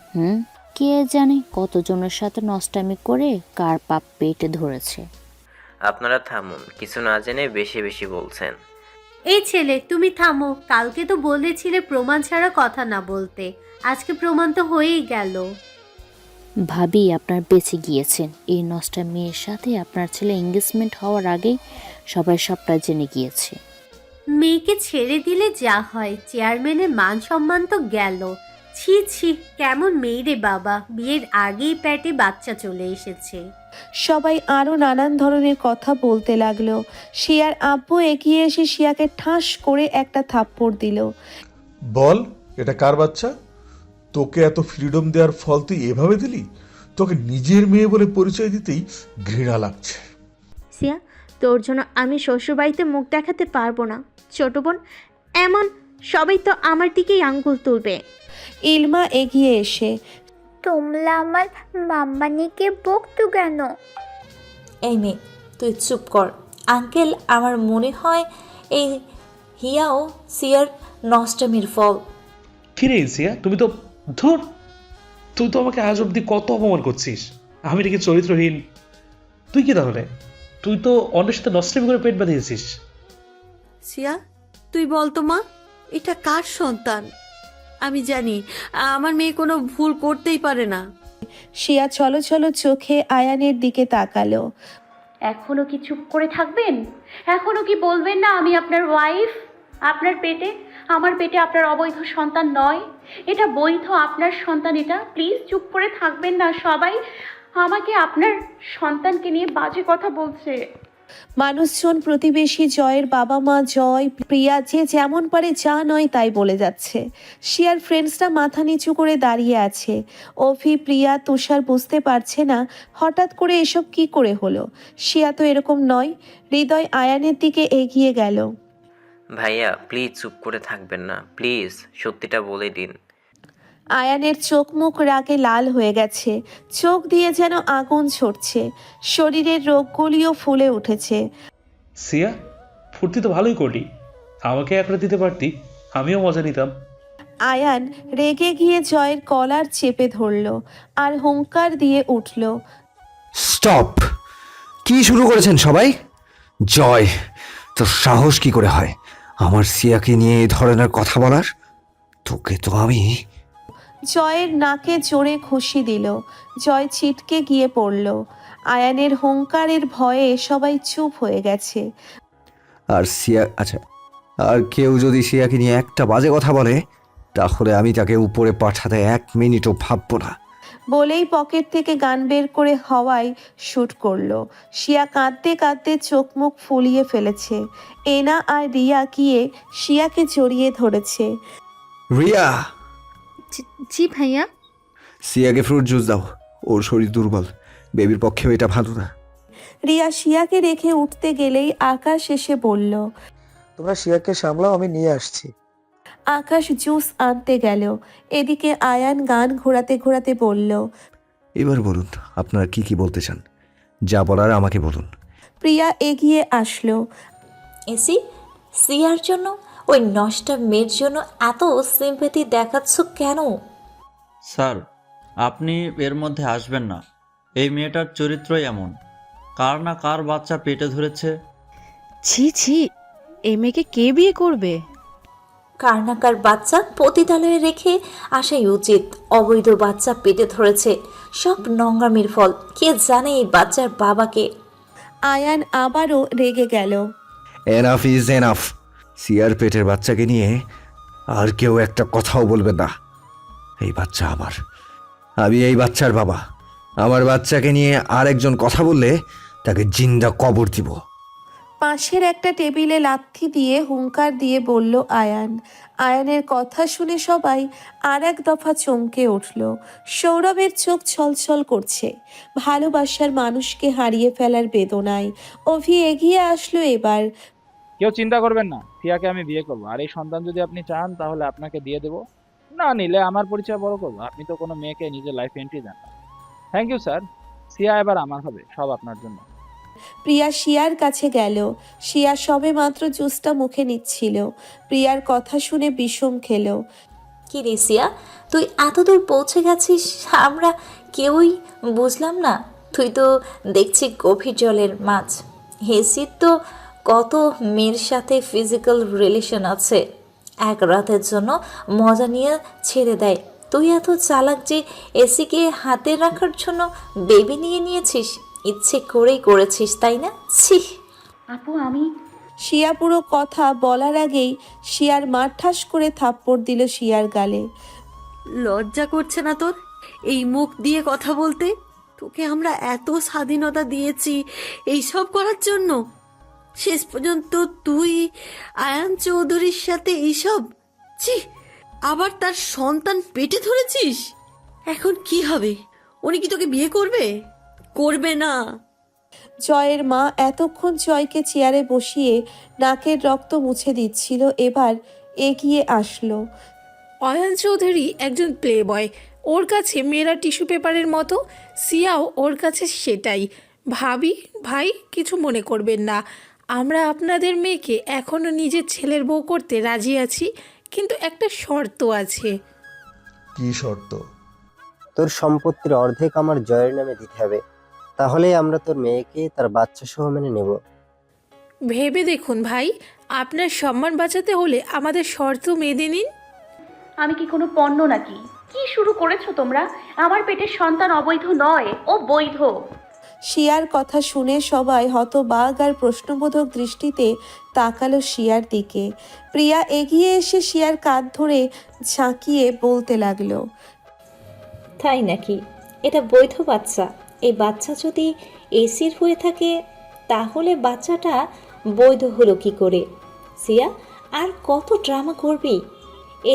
কে জানে কতজনের সাথে নষ্টামি করে কার পাপ পেটে ধরেছে। আপনারা থামুন, কিছু না জেনে বেশি বেশি বলছেন। এই ছেলে তুমি থামো, কালকে তো বলেছিলে প্রমাণ ছাড়া কথা না বলতে, আজকে প্রমাণ তো হয়েই গেল। ভাবি আপনার বেঁচে গিয়েছেন। এই নষ্টা মেয়ের সাথে আপনার ছেলে এঙ্গেজমেন্ট হওয়ার আগেই সবাই সবটা জেনে গিয়েছে। মেয়েকে ছেড়ে দিলে যা হয়, চেয়ারম্যানের মান সম্মান তো গেল। ছি ছি, কেমন মেয়ে রে বাবা, বিয়ের আগেই পেটে বাচ্চা চলে এসেছে। সবাই আরো নানান ধরনের কথা বলতে লাগলো। শিয়ার আব্বু এগিয়ে এসে শিয়াকে ঠাস করে একটা থাপ্পড় দিল। বল, এটা কার বাচ্চা? তোকে এত ফ্রিডম দেওয়ার ফল তুই এভাবে দিলি? তোকে নিজের মেয়ে বলে পরিচয় দিতেই ঘৃণা লাগছে। সিয়া, তোর জন্য আমি শ্বশুরবাড়িতে মুখ দেখাতে পারবো না। ছোট বোন, এমন সবাই তো আমার দিকেই আঙ্গুল তুলবে। ইলমা এগিয়ে এসে, তোমরা আমার মাম্মানিকে বকতো কেন? এই মেয়ে তুই চুপ কর। আঙ্কেল, আমার মনে হয় এই হিয়াও সিয়ার নষ্টামির ফল। কিরে এনসিয়া, তুমি তো ধুর, তুই তো আমাকে আজ অব্দি কত অপমান করছিস। আমি নাকি চরিত্রহীন? তুই কি তাহলে? তুই তো অন্যের সাথে নষ্টামি করে পেট বাঁধিয়েছিস। সিয়া তুই বল তো মা, এটা কার সন্তান? আমি জানি আমার মেয়ে কোনো ভুল করতেই পারে না। শিয়া ছলো ছলো চোখে আয়ানের দিকে তাকালো। এখনো কি চুপ করে থাকবেন? এখনো কি বলবেন না আমি আপনার ওয়াইফ? আপনার পেটে, আমার পেটে আপনার অবৈধ সন্তান নয়, এটা বৈধ আপনার সন্তান। এটা প্লিজ চুপ করে থাকবেন না? সবাই আমাকে আপনার সন্তানকে নিয়ে বাজে কথা বলছে। মানুষজন, প্রতিবেশী, জয়ের বাবা মা, জয়, প্রিয়া, যে যেমন পারে যা নয় তাই বলে যাচ্ছে। শিয়ার ফ্রেন্ডসরা মাথা নিচু করে দাঁড়িয়ে আছে। অভি, প্রিয়া, তুষার বুঝতে পারছে না হঠাৎ করে এসব কি করে হলো। শিয়া তো এরকম নয়। হৃদয় আয়ানের দিকে এগিয়ে গেল। ভাইয়া প্লিজ চুপ করে থাকবেন না, প্লিজ সত্যিটা বলে দিন। আয়ানের চোখ মুখ রাগে লাল হয়ে গেছে, চোখ দিয়ে যেন আগুন ঝরছে, শরীরের রোগগুলিও ফুলে উঠেছে। সিয়া, ফুর্তি তো ভালোই করলি, আমাকে একটা দিতে পারতি, আমিও মজা নিতাম। আয়ান রেগে গিয়ে জয়ের কলার চেপে ধরল আর হুঙ্কার দিয়ে উঠল। স্টপ! কি শুরু করেছেন সবাই? জয়, তোর সাহস কি করে হয় আমার সিয়াকে নিয়ে এই ধরনের কথা বলার? তোকে তো আমি... জয়ের নাকে জোরে ঘুষি দিল। জয় ছিটকে গিয়ে পড়ল। আয়ানের হুঙ্কারের ভয়ে সবাই চুপ হয়ে গেছে। আর সিয়া, আচ্ছা, আর কেউ যদি সিয়াকে নিয়ে একটা বাজে কথা বলে তাহলে আমি তাকে উপরে পাঠাতে 1 মিনিটও ভাববো না। বলেই পকেট থেকে গান বের করে হাওয়ায় শুট করলো। শিয়া কাঁদতে কাঁদতে চোখ মুখ ফুলিয়ে ফেলেছে। এনা আর রিয়া গিয়ে শিয়াকে জড়িয়ে ধরেছে। রিয়া, জি ভাইয়া। সিয়াকে ফ্রুট জুস দাও, ওর শরীর দুর্বল, বেবির পক্ষেও এটা ভালো না। রিয়া শিয়াকে রেখে উঠতে গেলেই আকাশ এসে বলল, তোমরা শিয়াকে সামলাও, আমি নিয়ে আসছি। আকাশ জুস আনতে গেল। এদিকে আয়ান গান ঘোরাতে ঘোরাতে বলল, এবার বলুন আপনারা কি কি বলতে চান, যা বলার আমাকে বলুন। প্রিয়া এগিয়ে আসলো। এসি, সিয়ার জন্য, ওই নষ্টা মেয়ের জন্য এত সিম্প্যাথি দেখাচ্ছ কেন? স্যার, আপনি এর মধ্যে আসবেন না। এই মেয়েটার চরিত্রই এমন, কার না কার বাচ্চা পেটে ধরেছে। ছি ছি, এই মেয়েকে কে বিয়ে করবে? কার না কার বাচ্চা পতিতালয়ে রেখে আসাই উচিত। অবৈধ বাচ্চা পেটে ধরেছে, সব নোংরামির ফল। কে জানে এই বাচ্চার বাবাকে? আয়ান আবারও রেগে গেল। Enough is enough. সিয়ার পেটের বাচ্চাকে নিয়ে আর কেউ একটা কথাও বলবে না। এই বাচ্চা আমার, আমি এই বাচ্চার বাবা। আমার বাচ্চাকে নিয়ে আর একজন কথা বললে তাকে জিন্দা কবর দিব। পাশের একটা টেবিলে লাথি দিয়ে হুঙ্কার দিয়ে বলল আয়ান। আয়ানের কথা শুনে সবাই আর এক দফা চমকে উঠল। সৌরভের চোখ ছলছল করছে ভালোবাসার মানুষকে হারিয়ে ফেলার বেদনায়। অভি এগিয়ে আসলো এবার। কেউ চিন্তা করবেন না, সিয়াকে আমি বিয়ে করবো, আর এই সন্তান যদি আপনি চান তাহলে আপনাকে দিয়ে দেবো, না নিলে আমার পরিচয় বড় করবো। আপনি তো কোনো মেয়েকে নিজের লাইফে এন্ট্রি দেন না। থ্যাংক ইউ স্যার, সিয়া এবার আমার হবে, সব আপনার জন্য। প্রিয়া শিয়ার কাছে গেল। শিয়া সবে মাত্র জুসটা মুখে নিচ্ছিল। প্রিয়ার কথা শুনে বিষম খেলো। কি রে সিয়া, তুই এতদূর পৌঁছে গেছিস, আমরা কেউই বুঝলাম না। তুই তো দেখছি গভীর জলের মাছ। হেসির তো কত মেয়ের সাথে ফিজিক্যাল রিলেশন আছে, এক রাতের জন্য মজা নিয়ে ছেড়ে দেয়। তুই এত চালাক যে এসিকে হাতে রাখার জন্য বেবি নিয়ে নিয়েছিস, ইচ্ছে করেই করেছিস তাই না? ছি। আপু আমি... শিয়া পুরো কথা বলার আগেই শিয়ার মা ঠাস করে থাপ্পড় দিল শিয়ার গালে। লজ্জা করছে না তোর এই মুখ দিয়ে কথা বলতে? তোকে আমরা এত স্বাধীনতা দিয়েছি এইসব করার জন্য, শেষ পর্যন্ত তুই আয়ান চৌধুরীর সাথে এইসব। ছি, আবার তার সন্তান পেটে ধরেছিস। এখন কি হবে? উনি কি তোকে বিয়ে করবে? করবে না। জয়ের মা এতক্ষণ জয়কে চেয়ারে বসিয়ে নাকের রক্ত মুছে দিচ্ছিল, এবার এগিয়ে আসলো। অয়ন চৌধুরী একজন প্লে বয়, ওর কাছে মেয়েরা টিস্যু পেপারের মতো, সিয়াও ওর কাছে সেটাই। ভাবি ভাই কিছু মনে করবেন না, আমরা আপনাদের মেয়েকে এখনও নিজের ছেলের বউ করতে রাজি আছি, কিন্তু একটা শর্ত আছে। কি শর্ত? তোর সম্পত্তির অর্ধেক আমার জয়ের নামে দিতে হবে, তাহলে আমরা তোর মেয়েকে তার বাচ্চা সহ মেনে নেব। ভেবে দেখুন ভাই, আপনার সম্মান বাঁচাতে হলে আমাদের শর্ত মেনে নিন। আমি কি কোনো পণ্য নাকি? কি শুরু করেছো তোমরা? আমার পেটের সন্তান অবৈধ নয়, ও বৈধ। শিয়ার কথা শুনে সবাই হতবাক আর প্রশ্নবোধক দৃষ্টিতে তাকালো শিয়ার দিকে। প্রিয়া এগিয়ে এসে শিয়ার কাঁধ ধরে ঝাঁকিয়ে বলতে লাগলো, তাই নাকি? এটা বৈধ বাচ্চা। এই বাচ্চা যদি এসির হয়ে থাকে তাহলে বাচ্চাটা বৈধ হলো কি করে? সিয়া, আর কত ড্রামা করবি?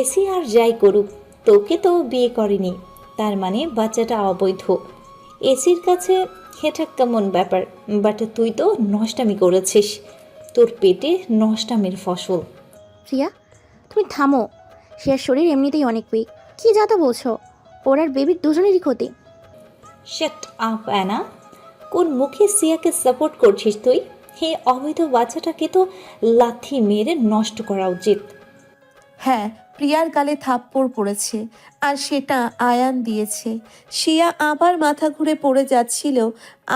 এসি আর যাই করুক, তোকে তো বিয়ে করেনি, তার মানে বাচ্চাটা অবৈধ। এসির কাছে এটা কেমন ব্যাপার? বাট তুই তো নষ্টামি করেছিস, তোর পেটে নষ্টামির ফসল। প্রিয়া, তুমি থামো। শিয়ার শরীর এমনিতেই অনেক উইক। কি যা তা বলছো? ওর আর বেবির দুজনেরই ক্ষতি। শাট আপ অ্যানা, কোন মুখে সিয়াকে সাপোর্ট করছিস তুই? হে অবৈধ বাচ্চাটাকে তো লাথি মেরে নষ্ট করা উচিত। হ্যাঁ, প্রিয়ার গালে থাপ্পড় পড়েছে আর সেটা আয়ান দিয়েছে। শিয়া আবার মাথা ঘুরে পড়ে যাচ্ছিল।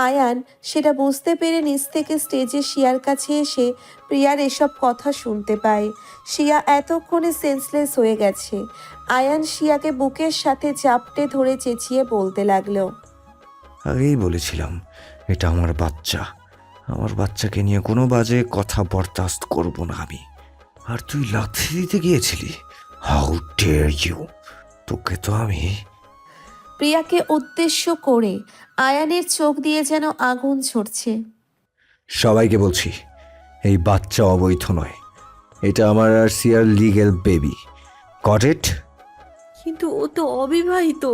আয়ান সেটা বুঝতে পেরে নিচ থেকে স্টেজে শিয়ার কাছে এসে প্রিয়ার এসব কথা শুনতে পায়। শিয়া এতক্ষণে সেন্সলেস হয়ে গেছে। আয়ান শিয়াকে বুকের সাথে চাপটে ধরে চেঁচিয়ে বলতে লাগলো, আগেই বলেছিলাম এটা আমার বাচ্চা, আমার বাচ্চাকে নিয়ে কোনো বাজে কথা বরদাস্ত করব না আমি। আর তুই লাথি দিতে গিয়েছিলি? How dare you! তোকে তো আমি। প্রিয়াকে উদ্দেশ্য করে আয়ানের চোখ দিয়ে যেন আগুন ঝরছে। সবাইকে বলছি এই বাচ্চা অবৈধ নয়, এটা আমার আর সিয়ার লিগ্যাল বেবি। Got it? কিন্তু ও তো অবিবাহিত।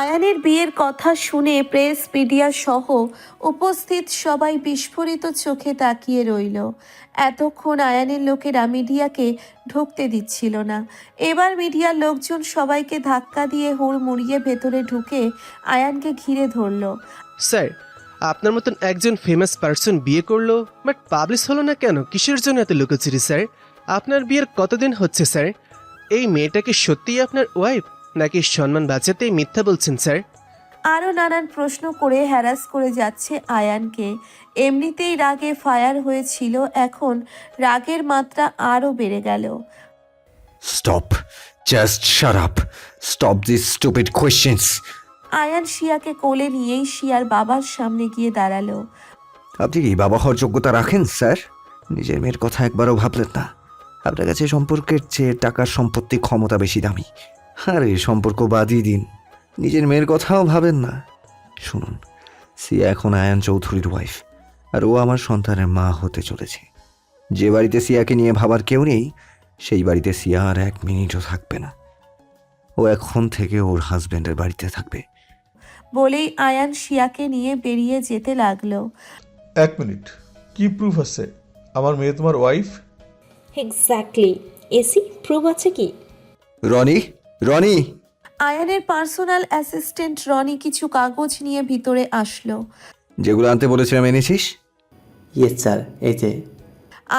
আয়ানের বিয়ের কথা শুনে প্রেস মিডিয়া সহ উপস্থিত সবাই বিস্ফোরিত চোখে তাকিয়ে রইল। এতক্ষণ আয়ানের লোকেরা মিডিয়াকে ঢুকতে দিচ্ছিল না। এবার মিডিয়ার লোকজন সবাইকে ধাক্কা দিয়ে হুড়মুড়িয়ে ভেতরে ঢুকে আয়ানকে ঘিরে ধরল। স্যার, আপনার মতন একজন ফেমাস পার্সন বিয়ে করলো, বাট পাবলিশ হলো না কেন? কিসের জন্য এত লুকোচুরি স্যার? আপনার বিয়ের কতদিন হচ্ছে স্যার? এই মেয়েটা কি সত্যিই আপনার ওয়াইফ, নাকি সম্মান বাঁচাতেই মিথ্যা বলছেন স্যার? আরও নানান প্রশ্ন করে হ্যারাস করে যাচ্ছে আয়ানকে। এমনিতেই রাগে ফায়ার হয়েছিল, এখন রাগের মাত্রা আরও বেড়ে গেল। Stop, just shut up, stop this stupid questions. Ayaan শিয়াকে কোলে নিয়েই শিয়ার বাবার সামনে গিয়ে দাঁড়ালো। আপনি কি বাবা হওয়ার যোগ্যতা রাখেন স্যার? নিজের মেয়ের কথা একবারও ভাবলেন না? আপনার কাছে সম্পর্কের চেয়ে টাকার সম্পত্তি ক্ষমতা বেশি দামি। আরে সম্পর্ক বাদই দিন, নিজের মেয়ের কথাও ভাবেন না। শুনুন, সিয়া এখন আয়ান চৌধুরীর ওয়াইফ, আর ও আমার সন্তানের মা হতে চলেছে। যে বাড়িতে সিয়াকে নিয়ে ভাবার কেউ নেই, সেই বাড়িতে সিয়া আর 1 মিনিটও থাকবে না। ও এখন থেকে ওর হাজব্যান্ডের বাড়িতে থাকবে। বলেই আয়ান শিয়াকে নিয়ে বেরিয়ে যেতে লাগলো। 1 মিনিট, কি প্রুফ আছে আমার মেয়ে তোমার ওয়াইফ? এক্স্যাক্টলি, এসি প্রুফ আছে কি? রনি, রনি! আয়ানের পার্সোনাল অ্যাসিস্ট্যান্ট রনি কিছু কাগজ নিয়ে ভিতরে আসলো। যেগুলো আনতে বলেছিলাম এনেছিস? ইয়েস স্যার, এই যে।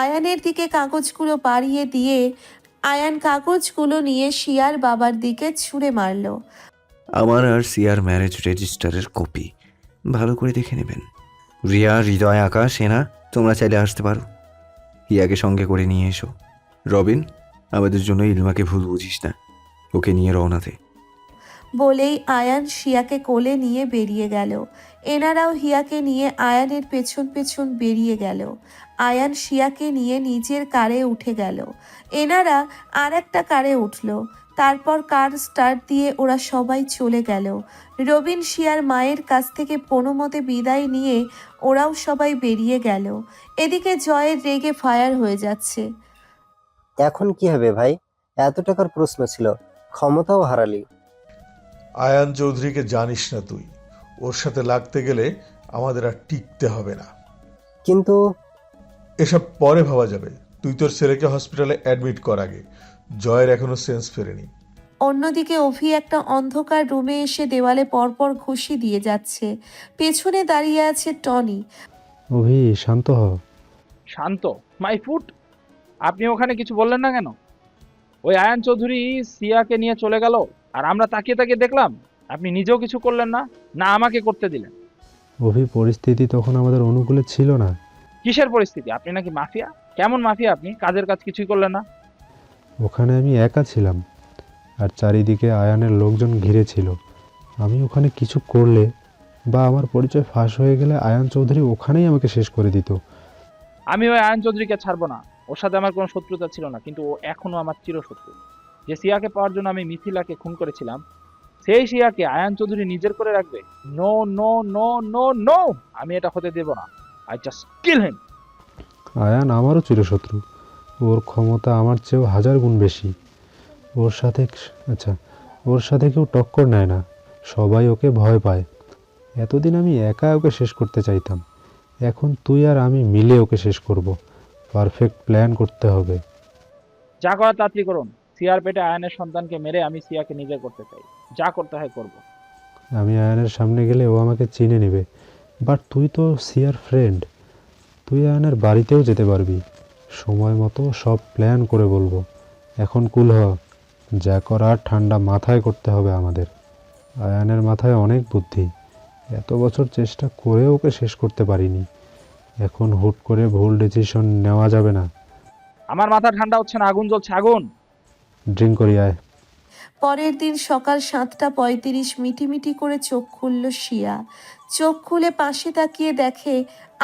আয়ানের দিকে কাগজগুলো বাড়িয়ে দিয়ে আয়ান কাগজগুলো নিয়ে শিয়ার বাবার দিকে ছুঁড়ে মারলো। আমার আর সিয়ার ম্যারেজ রেজিস্টারের কপি, ভালো করে দেখে নেবেন। রিয়া, হৃদয়, আকাশ, এনা তোমরা চাইলে আসতে পারো। হিয়াকে সঙ্গে করে নিয়ে এসো। রবিন, আমাদের জন্য ইলমাকে ভুল বুঝিস না, ওকে নিয়ে রওনা দে। বলেই আয়ান শিয়াকে কোলে নিয়ে বেরিয়ে গেল। এনারাও হিয়াকে নিয়ে আয়ানের পেছন পেছন বেরিয়ে গেল। আয়ান শিয়াকে নিয়ে নিজের কারে উঠে গেল। এনারা আর একটা কারে উঠল। তারপর কার স্টার্ট দিয়ে ওরা সবাই চলে গেল। রবিন শিয়ার মায়ের কাছ থেকে কোনোমতে বিদায় নিয়ে ওরাও সবাই বেরিয়ে গেল। এদিকে জয়ের রেগে ফায়ার হয়ে যাচ্ছে। এখন কি হবে ভাই? এত টাকার প্রশ্ন ছিল, ক্ষমতাও হারালি। আয়ান চৌধুরীকে জানিস না তুই? ওর সাথে লাগতে গেলে আমাদের আর টিকতে হবে না। কিন্তু এসব পরে ভাবা যাবে। তুই তোর ছেলেকে হসপিটালে অ্যাডমিট কর আগে। জয়ের এখনো সেন্স ফেরেনি। অন্যদিকে অভি একটা অন্ধকার রুমে এসে দেওয়ালে পরপর ঘুষি দিয়ে যাচ্ছে। পেছনে দাঁড়িয়ে আছে টনি। অভি, শান্ত হ। শান্ত? My foot! আপনি ওখানে কিছু বললেন না কেন? ওই আয়ান চৌধুরী সিয়াকে নিয়ে চলে গেল, আর আমরা তাকিয়ে তাকিয়ে দেখলাম। আপনি নিজেও কিছু করলেন না, না আমাকে করতে দিলেন। অভি, পরিস্থিতি তখন আমাদের অনুকূলে ছিল না। কিসের পরিস্থিতি? আপনি নাকি মাফিয়া? কেমন মাফিয়া আপনি? কাজের কাজ কিছুই করলেন না। ওখানে আমি একা ছিলাম, আর চারিদিকে আয়ানের লোকজন ঘিরে ছিল। আমি ওখানে কিছু করলে বা আমার পরিচয় ফাঁস হয়ে গেলে আয়ান চৌধুরী ওখানেই আমাকে শেষ করে দিত। আমি ওই আয়ান চৌধুরীকে ছাড়বো না। ওর সাথে আমার কোনো শত্রুতা ছিল না, কিন্তু ও এখনো আমার চিরশত্রু। যে সিয়াকে পাওয়ার জন্য আমি মিথিলাকে খুন করেছিলাম, সেই শিয়াকে আয়ান চৌধুরী নিজের করে রাখবে? No no no no no, আমি এটা হতে দেব না। I just kill him. Ayaan আমারও চিরশত্রু। ওর ক্ষমতা আমার চেয়েও 1000 গুণ বেশি। ওর সাথে ওর সাথে কেউ টক্কর নেয় না, সবাই ওকে ভয় পায়। এতদিন আমি একা ওকে শেষ করতে চাইতাম, এখন তুই আর আমি মিলে ওকে শেষ করব। পারফেক্ট প্ল্যান করতে হবে। যা করার তাড়াতাড়ি করুন। সিয়ার পেটে আয়ানের সন্তানকে মেরে আমি সিয়াকে নিজের করতে চাই। যা করতে হয় করব। আমি আয়ানের সামনে গেলে ও আমাকে চিনে নেবে, বাট তুই তো সিয়ার ফ্রেন্ড, তুই আয়ানের বাড়িতেও যেতে পারবি। সময় মতো সব প্ল্যান করে বলবো। এখন কুল হ, যা করার ঠান্ডা মাথায় করতে হবে আমাদের। আয়ানের মাথায় অনেক বুদ্ধি, এত বছর চেষ্টা করে ওকে শেষ করতে পারিনি। এখন হুট করে ভুল ডিসিশন নেওয়া যাবে না। আমার মাথা ঠান্ডা হচ্ছে না, আগুন জ্বলছে, আগুন। ড্রিঙ্ক করি আয়। পরের দিন সকাল 7:35 মিটিমিটি করে চোখ খুলল শিয়া। চোখ খুলে পাশে তাকিয়ে দেখে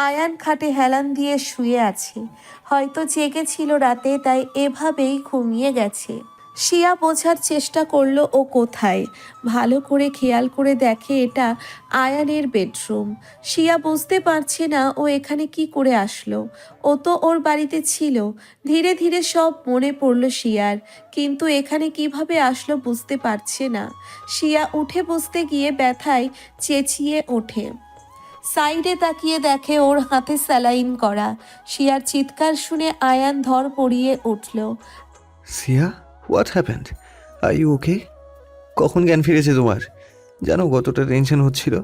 আয়ান খাটে হেলান দিয়ে শুয়ে আছে। হয়তো জেগেছিল রাতে, তাই এভাবেই ঘুমিয়ে গেছে। শিয়া বোঝার চেষ্টা করলো ও কোথায়। ভালো করে খেয়াল করে দেখে এটা আয়ানের বেডরুম। শিয়া বুঝতে পারছে না ও এখানে কি করে আসলো। ও তো ওর বাড়িতে ছিল। ধীরে ধীরে সব মনে পড়ল শিয়ার, কিন্তু এখানে কিভাবে আসলো বুঝতে পারছে না। শিয়া উঠে বসতে গিয়ে ব্যথায় চেঁচিয়ে ওঠে। সাইডে তাকিয়ে দেখে ওর হাতে স্যালাইন করা। শিয়ার চিৎকার শুনে আয়ান ধর পড়িয়ে উঠল। Siya, what happened? Are you okay? কখন জ্ঞান ফিরেছে তোমার? জানো কতটা টেনশন হচ্ছিল,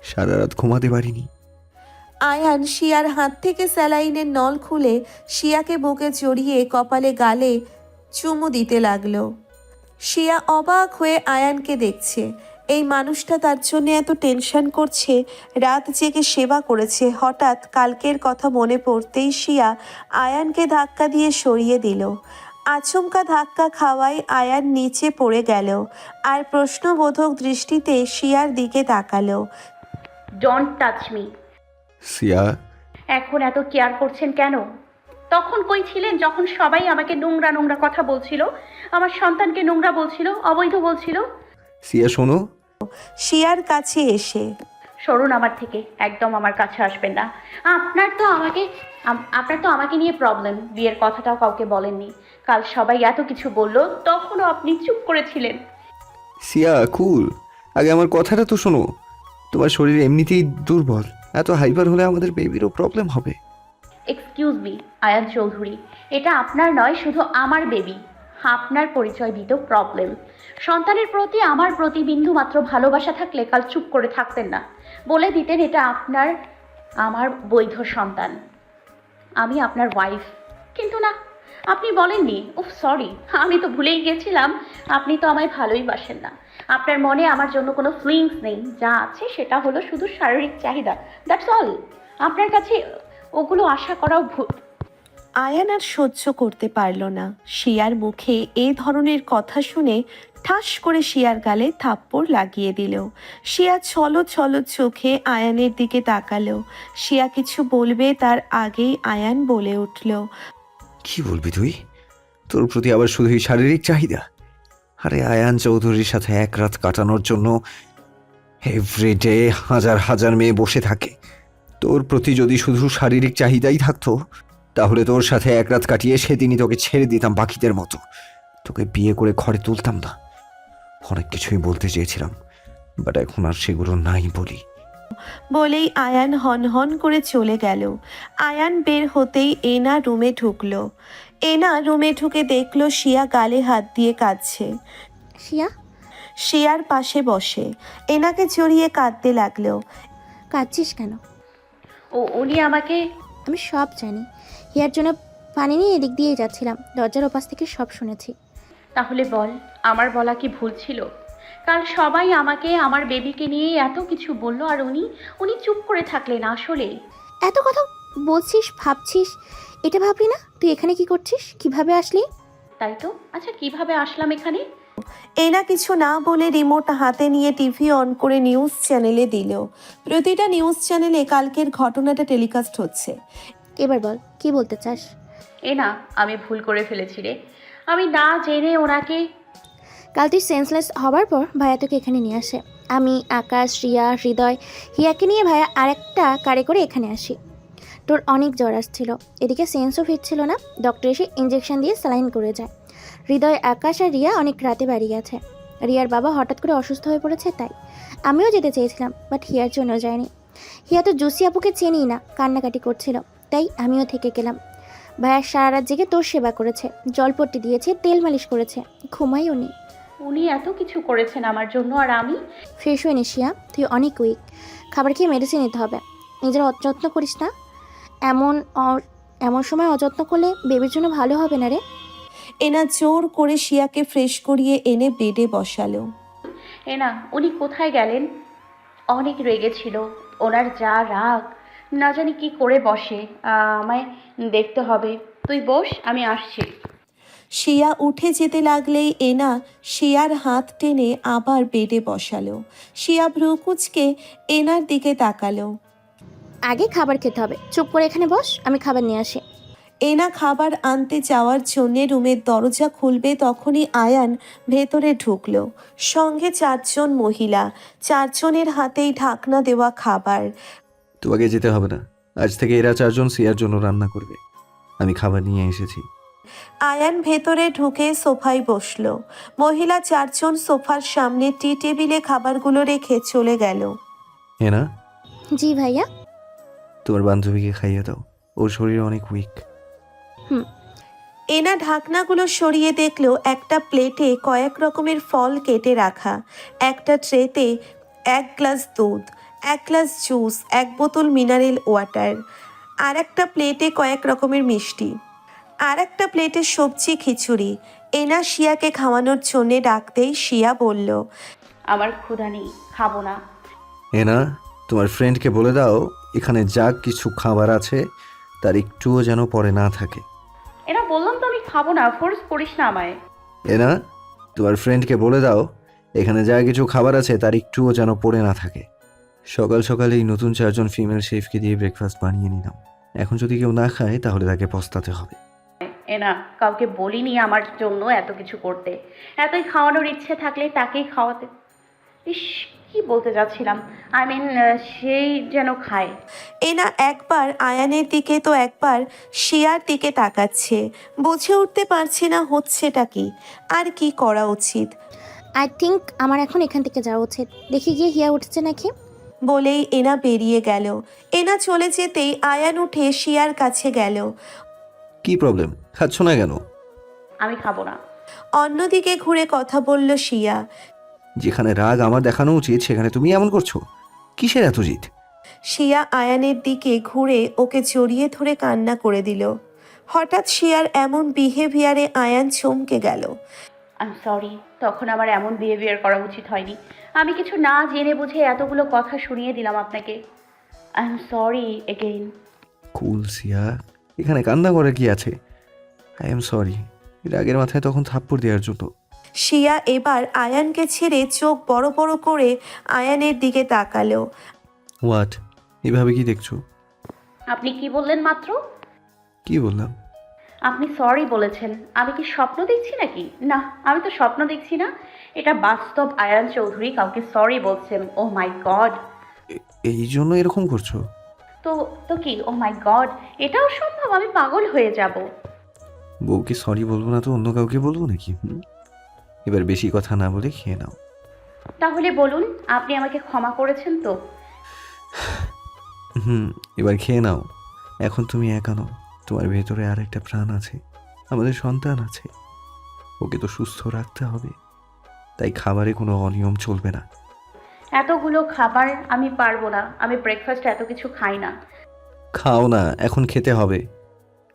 সারা রাত ঘুমাতে পারিনি। আয়ান শিয়ার হাত থেকে স্যালাইনের নল খুলে শিয়াকে বুকে জড়িয়ে কপালে গালে চুমু দিতে লাগলো। শিয়া অবাক হয়ে আয়ানকে দেখছে। এই মানুষটা তার জন্য এত টেনশন করছে, রাত জেগে সেবা করেছে। হঠাৎ কালকের কথা মনে পড়তেই শিয়া আয়ানকে ধাক্কা দিয়ে সরিয়ে দিল। আচমকা ধাক্কা খাওয়ায় আয়ান নিচে পড়ে গেল আর প্রশ্নবোধক দৃষ্টিতে শিয়ার দিকে তাকালো। Don't touch me. সিয়া, এখন এত কেয়ার করছেন কেন? তখন কই ছিলেন যখন সবাই আমাকে নোংরা নোংরা কথা বলছিল, আমার সন্তানকে নোংরা বলছিল, অবৈধ বলছিল? সিয়া শোনো। শিয়ার কাছে এসে, সরুন আমার থেকে, একদম আমার কাছে আসবেন না। আপনার তো আমাকে নিয়ে প্রবলেম। বিয়ের কথাটাও কাউকে বলেননি। কাল সবাই এত কিছু বলল, তখনও আপনি চুপ করেছিলেন। সিয়া কুল, আগে আমার কথাটা তো শোনো। তোমার শরীর এমনিতেই দুর্বল, এত হাইপার হলে আমাদের বেবিরও প্রবলেম হবে। এক্সকিউজ মি আয়ান চৌধুরী, এটা আপনার নয়, শুধু আমার বেবি। আপনার পরিচয় দিতেও প্রবলেম। সন্তানের প্রতি আমার বিন্দু মাত্র ভালোবাসা থাকলে কাল চুপ করে থাকতেন না, বলে দিতেন এটা আমার বৈধ সন্তান, আমি আপনার ওয়াইফ। কিন্তু না, আপনি বলেননি। উফ সরি, আমি তো ভুলেই গেছিলাম আপনি তো আমায় ভালোই বাসেন না। আপনার মনে আমার জন্য কোনো ফিলিংস নেই, যা আছে সেটা হলো শুধু শারীরিক চাহিদা, দ্যাটস অল। আপনার কাছে ওগুলো আশা করাও ভুল। আয়ান আর সহ্য করতে পারল না। শিয়ার মুখে এই ধরনের কথা শুনে ঠাস করে শিয়ার গালে থাপ্পড় লাগিয়ে দিল। শিয়া ছলো ছলো চোখে আয়ানের দিকে তাকালো। শিয়া কিছু বলবে তার আগেই আয়ান বলে উঠল, কি বলবি তুই? তোর প্রতি আবার শুধুই শারীরিক চাহিদা? আরে আয়ান চৌধুরীর সাথে এক রাত কাটানোর জন্য এভরিডে হাজার হাজার মেয়ে বসে থাকে। তোর প্রতি যদি শুধু শারীরিক চাহিদাই থাকতো, তাহলে তোর সাথে এক রাত কাটিয়ে সেদিনই তোকে ছেড়ে দিতাম বাকিদের মতো। তোকে বিয়ে করে ঘরে তুলতাম না। অনেক কিছুই বলতে চেয়েছিলাম, বাট এখন আর সেগুলো নাই বলি। বলেই আয়ান হন হন করে চলে গেল। আয়ান বের হতেই এনা রুমে ঢুকলো। এনা রুমে ঢুকে দেখলো শিয়া গালে হাত দিয়ে কাঁদছে। শিয়া, শিয়ার পাশে বসে এনাকে জড়িয়ে কাঁদতে লাগলো। কাঁদছিস কেন? উনি আমাকে... আমি সব জানি। হিয়ার জন্য পানি নিয়ে এদিক দিয়েই যাচ্ছিলাম, দরজার ওপাশ থেকে সব শুনেছি। তাহলে বল, আমার বলা কি ভুল ছিল? কাল সবাই আমাকে আমার বেবিকে নিয়ে এত কিছু বললো, আর উনি চুপ করে থাকলেন। আসলে এত কথা বলছিস, ভাবছিস, এটা ভাবলি না তুই এখানে কি করছিস, কিভাবে আসলি? তাই তো। আচ্ছা, কিভাবে আসলাম এখানে? এনা কিছু না বলে রিমোট হাতে নিয়ে টিভি অন করে নিউজ চ্যানেলে দিল। প্রতিটা নিউজ চ্যানেলে কালকের ঘটনাটা টেলিকাস্ট হচ্ছে। এবার বল, কি বলতে চাস? না, আমি ভুল করে ফেলেছি রে। আমি না জেনে ওনাকে... কাল তুই সেন্সলেস হবার পর ভাইয়া তোকে এখানে নিয়ে আসে। আমি, আকাশ, রিয়া, হৃদয়, হিয়াকে নিয়ে ভাইয়া আরেকটা কারে করে এখানে আসি। তোর অনেক জ্বর আসছিল, এদিকে সেন্সও ফিরছিল না। ডক্টর এসে ইঞ্জেকশন দিয়ে স্যালাইন করে যায়। হৃদয়, আকাশ আর রিয়া অনেক রাতে বাড়ি গেছে। রিয়ার বাবা হঠাৎ করে অসুস্থ হয়ে পড়েছে, তাই আমিও যেতে চেয়েছিলাম, বাট হিয়ার জন্য যায়নি। হিয়া তো জুসি আপুকে চেনেই না, কান্নাকাটি করছিল, তাই আমিও থেকে গেলাম। ভাইয়া সারা রাত জেগে তোর সেবা করেছে, জলপট্টি দিয়েছে, তেল মালিশ করেছে, ঘুমাইও নি। উনি এত কিছু করেছেন আমার জন্য, আর আমি? ফ্রেশ হয়ে নিস হিয়া, তুই অনেক উইক। খাবার খেয়ে মেডিসিন নিতে হবে। নিজের অযত্ন করিস না, এমন এমন সময় অযত্ন করলে বেবির জন্য ভালো হবে না রে। এনা জোর করে শিয়াকে ফ্রেশ করিয়ে এনে বেডে বসালো। না, উনি কোথায় গেলেন? অনেক রেগেছিল, ওনার যা রাগ, না জানি কি করে বসে। আমায় দেখতে হবে। তুই বস, আমি আসছি। শিয়া উঠে যেতে লাগলেই এনা শিয়ার হাত টেনে আবার বেডে বসালো। শিয়া ভ্রুকুচকে এনার দিকে তাকালো। আগে খাবার খেতে হবে, চুপ করে এখানে বস, আমি খাবার নিয়ে আসি। এনা খাবার আনতে যাওয়ার জন্যে রুমের দরজা খুলবে, তখনই আয়ান ভেতরে ঢুকলো। সঙ্গে 4 জন মহিলা, 4 জনের হাতেই ঢাকনা দেওয়া খাবার। তোমাকে যেতে হবে না, আজ থেকে এরা 4 জন সিয়ার জন্য রান্না করবে। আমি খাবার নিয়ে এসেছি। আয়ান ভেতরে ঢুকে সোফায় বসলো। মহিলা 4 জন সোফার সামনে টি টেবিলে খাবারগুলো রেখে চলে গেল। না, জি ভাইয়া। তোমার বান্ধবীকে খাইয়ে দাও, ওর শরীর অনেক উইক। এনা ঢাকনাগুলো সরিয়ে দেখলো একটা প্লেটে কয়েক রকমের ফল কেটে রাখা, একটা ট্রেতে 1 গ্লাস দুধ, 1 গ্লাস জুস, 1 বোতল মিনারেল ওয়াটার, আর একটা প্লেটে কয়েক রকমের মিষ্টি, আর একটা প্লেটে সবজি খিচুড়ি। এনা শিয়াকে খাওয়ানোর জন্যে ডাকতেই শিয়া বলল, আমার ক্ষুধা নেই, খাবো না। না, তোমার ফ্রেন্ডকে বলে দাও এখানে যা কিছু খাবার আছে তার একটুও যেন পরে না থাকে। এরা বললাম তো আমি খাবো না, ফোর্স করিস না আমায়। না, তোমার ফ্রেন্ডকে বলে দাও এখানে যা কিছু খাবার আছে তার একটুও যেন পড়ে না থাকে। সকাল সকালে এই নতুন 4 জন ফিমেল শেফকে দিয়ে ব্রেকফাস্ট বানিয়ে নিলাম, এখন যদি কেউ না খায় তাহলে তাকে পস্তাতে হবে। না, কাউকে বলিনি আমার জন্য এত কিছু করতে। এতই খাওয়ানোর ইচ্ছে থাকলে তাকেই খাওয়াতে। ইস, কি বলতে যাচ্ছিলাম, আই মিন সেই যেন খায়। এনা একবার আয়ানের দিকে তো একবার শিয়ার দিকে তাকাচ্ছে, বুঝে উঠতে পারছে না হচ্ছেটা কি আর কি করা উচিত। আই থিঙ্ক আমার এখন এখান থেকে যাওয়া উচিত, দেখি গিয়ে হিয়া উঠছে নাকি। বলেই এনা বেরিয়ে গেল। এনা চলে যেতেই আয়ান উঠে শিয়ার কাছে গেল। কি প্রবলেম, খাচ্ছ না কেন? আমি খাবো না। অন্যদিকে ঘুরে কথা বলল শিয়া। যেখানে রাগ আমার দেখানো উচিত সেখানে তুমি এমন করছো, কিসের এত জিদ? শিয়া আয়ানের দিকে ঘুরে ওকে জড়িয়ে ধরে কান্না করে দিল। হঠাৎ শিয়ার এমন বিহেভিয়ারে আয়ান চমকে গেল। আই এম সরি, তখন আমার এমন বিহেভিয়ার করা উচিত হয়নি। আমি কিছু না জেনে বুঝে এতগুলো কথা শুনিয়ে দিলাম আপনাকে। I am sorry again. Cool Siya, এখানে কান্না করে কি আছে? আই এম সরি, রাগের মাথায় তখন থাপ্পড় দেওয়ার জন্য। শিয়া এবার আয়ানকে ছেড়ে চোখ বড় বড় করে আয়ানের দিকে তাকালো। হোয়াট, এভাবে কি দেখছো? আপনি কি বললেন মাত্র? কি বললাম? আপনি সরি বলেছেন। আমি কি স্বপ্ন দেখছি নাকি? না, আমি তো স্বপ্ন দেখছি না, এটা বাস্তব। আয়ান চৌধুরী কাউকে সরি বলছেন। ও মাই গড। এই জন্য এরকম করছো? তো তো কি? ও মাই গড, এটাও সম্ভব? আমি পাগল হয়ে যাব। বউকে সরি বলবো না তো অন্য কাউকে বলবো নাকি? এবার বেশি কথা না বলে খেয়ে নাও। তাহলে বলুন, আপনি আমাকে ক্ষমা করেছেন তো? এবার খেয়ে নাও। এখন তুমি একা নও, তোমার ভেতরে আর একটা প্রাণ আছে, আমাদের সন্তান আছে, ওকে তো সুস্থ রাখতে হবে। তাই খাবারে কোনো অনিয়ম চলবে না। এতগুলো খাবার আমি পারবো না। আমি ব্রেকফাস্ট এত কিছু খাই না। খাও না, এখন খেতে হবে।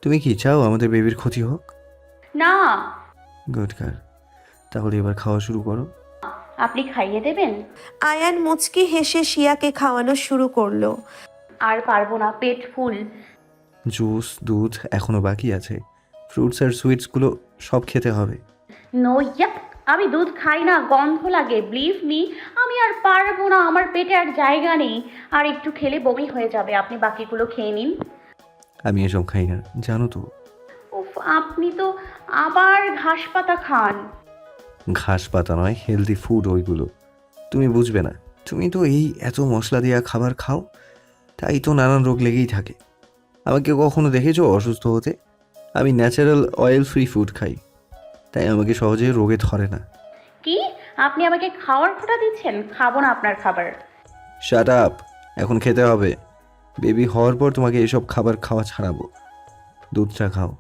তুমি কি চাও আমাদের বেবির ক্ষতি হোক? না। গুড গার্ল, তাহলে এবার খাওয়া শুরু করো। আপনি খাইয়ে দেবেন? আয়ান মুচকি হেসে শিয়াকে খাওয়ানো শুরু করলো। আর পারবো না, পেট ফুল। জুস, দুধ এখনো বাকি আছে, ফ্রুটস আর সুইটসগুলো সব খেতে হবে। নো, ইয়াপ, আমি দুধ খাই না, গন্ধ লাগে। বিলিভ মি, আমি আর পারবো না, আমার পেটে আর জায়গা নেই। আর একটু খেলে বমি হয়ে যাবে। আপনি বাকিগুলো খেয়ে নিন। আমি এসব খাই না, জানো তো। উফ, আপনি তো আবার ঘাস পাতা খান। ঘাস পাতা নয়, হেলদি ফুড ওইগুলো। তুমি বুঝবে না, তুমি তো এই এত মশলা দেওয়া খাবার খাও, তাই তো নানান রোগ লেগেই থাকে। আমাকে কখনো দেখেছো অসুস্থ হতে? আমি ন্যাচারাল অয়েল ফ্রি ফুড খাই, তাই আমাকে সহজে রোগে ধরে না। কি আপনি আমাকে খাওয়ার খোটা দিচ্ছেন? খাবো না আপনার খাবার। শাট আপ, এখন খেতে হবে। বেবি হওয়ার পর তোমাকে এসব খাবার খাওয়া ছাড়াবো। দুধ চা খাও,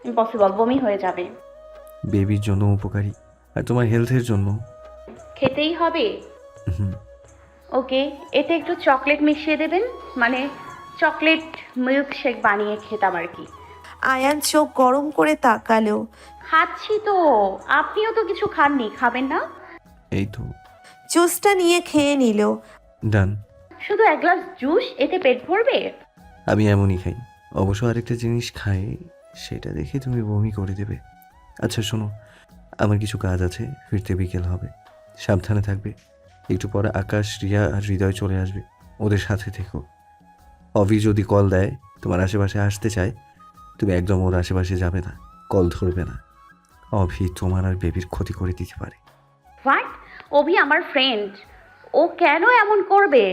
ইম্পসিবল, বমি হয়ে যাবে। বেবির জন্য উপকারী আর তোমার হেলথের জন্য। খেতেই হবে। হুম, ওকে, এতে একটু চকলেট মিশিয়ে দেবেন, মানে চকলেট মিল্ক শেক বানিয়ে খেতাম আর কি। আয়ান চোখ গরম করে তাকালো। খাচ্ছি তো, আপনিও তো কিছু খাননি, খাবেন না? এই তো জুসটা নিয়ে খেয়ে নিল। ডান। শুধু এক গ্লাস জুস, এতে পেট ভরবে? আমি এমনই খাই। অবশ্য আরেকটা জিনিস খাই, সেটা দেখে তুমি বমি করে দেবে। আচ্ছা শোনো, আমার কিছু কাজ আছে, ফিরতে বিকেল হবে। সাবধানে থাকবে। একটু পরে আকাশ, রিয়া আর হৃদয় চলে আসবে, ওদের সাথে থেকো। অভি যদি কল দেয়, তোমার আশেপাশে আসতে চায়, তুমি একদম ওর আশেপাশে যাবে না, কল ধরবে না। অভি তোমার আর বেবির ক্ষতি করে দিতে পারে। হোয়াট? অভি আমার ফ্রেন্ড, ও কেন এমন করবে?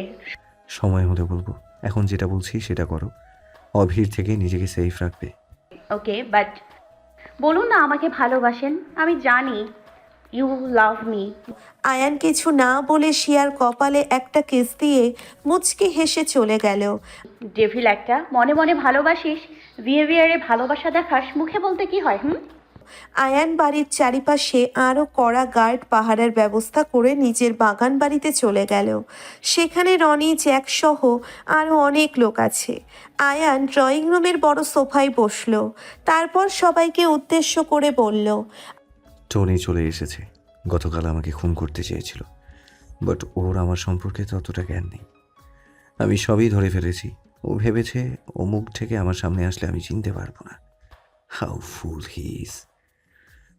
সময় হলে বলবো, এখন যেটা বলছি সেটা করো। অভির থেকে নিজেকে সেফ রাখবে। ওকে, বাট বলুন না আমাকে ভালোবাসেন। আমি জানি ইউ লাভ মি। আয়ান কিছু না বলে শিয়ার কপালে একটা কিস দিয়ে মুচকি হেসে চলে গেল। ডেভিল একটা, মনে মনে ভালোবাসিস, বিহেভিয়ারে ভালোবাসা দেখাস, মুখে বলতে কি হয়? আয়ান বাড়ির চারিপাশে আরও কড়া গার্ড পাহারার ব্যবস্থা করে নিজের বাগান বাড়িতে চলে গেল। সেখানে রনি, জ্যাক সহ আরও অনেক লোক আছে। আয়ান ড্রয়িং রুমের বড় সোফায় বসলো, তারপর সবাইকে উদ্দেশ্য করে বলল, টনি চলে এসেছে। গতকাল আমাকে খুন করতে চেয়েছিল, বাট ওর আমার সম্পর্কে ততটা জ্ঞান নেই। আমি সবই ধরে ফেলেছি। ও ভেবেছে ও মুখ থেকে আমার সামনে আসলে আমি চিনতে পারবো না। How full he is.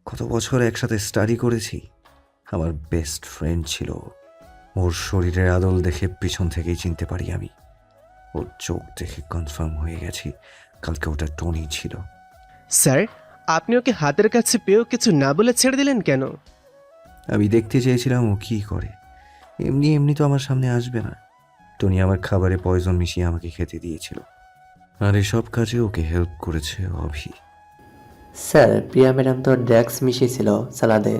কত বছর একসাথে স্টাডি করেছি, আমার বেস্ট ফ্রেন্ড ছিল। ওর শরীরের আদল দেখে পিছন থেকেই চিনতে পারি আমি। ওর চোখ দেখে কনফার্ম হয়ে গেছি কালকে ওটা টনি ছিল। স্যার, আপনি ওকে হাতের কাছে পেয়েও কিছু না বলে ছেড়ে দিলেন কেন? আমি দেখতে চেয়েছিলাম ও কী করে। এমনি এমনি তো আমার সামনে আসবে না। টনি আমার খাবারে পয়জন মিশিয়ে আমাকে খেতে দিয়েছিল, আর এসব কাজে ওকে হেল্প করেছে অভি। স্যার, প্রিয়া ম্যাডাম তো ড্রাগস মিশিয়েছিল সালাদে।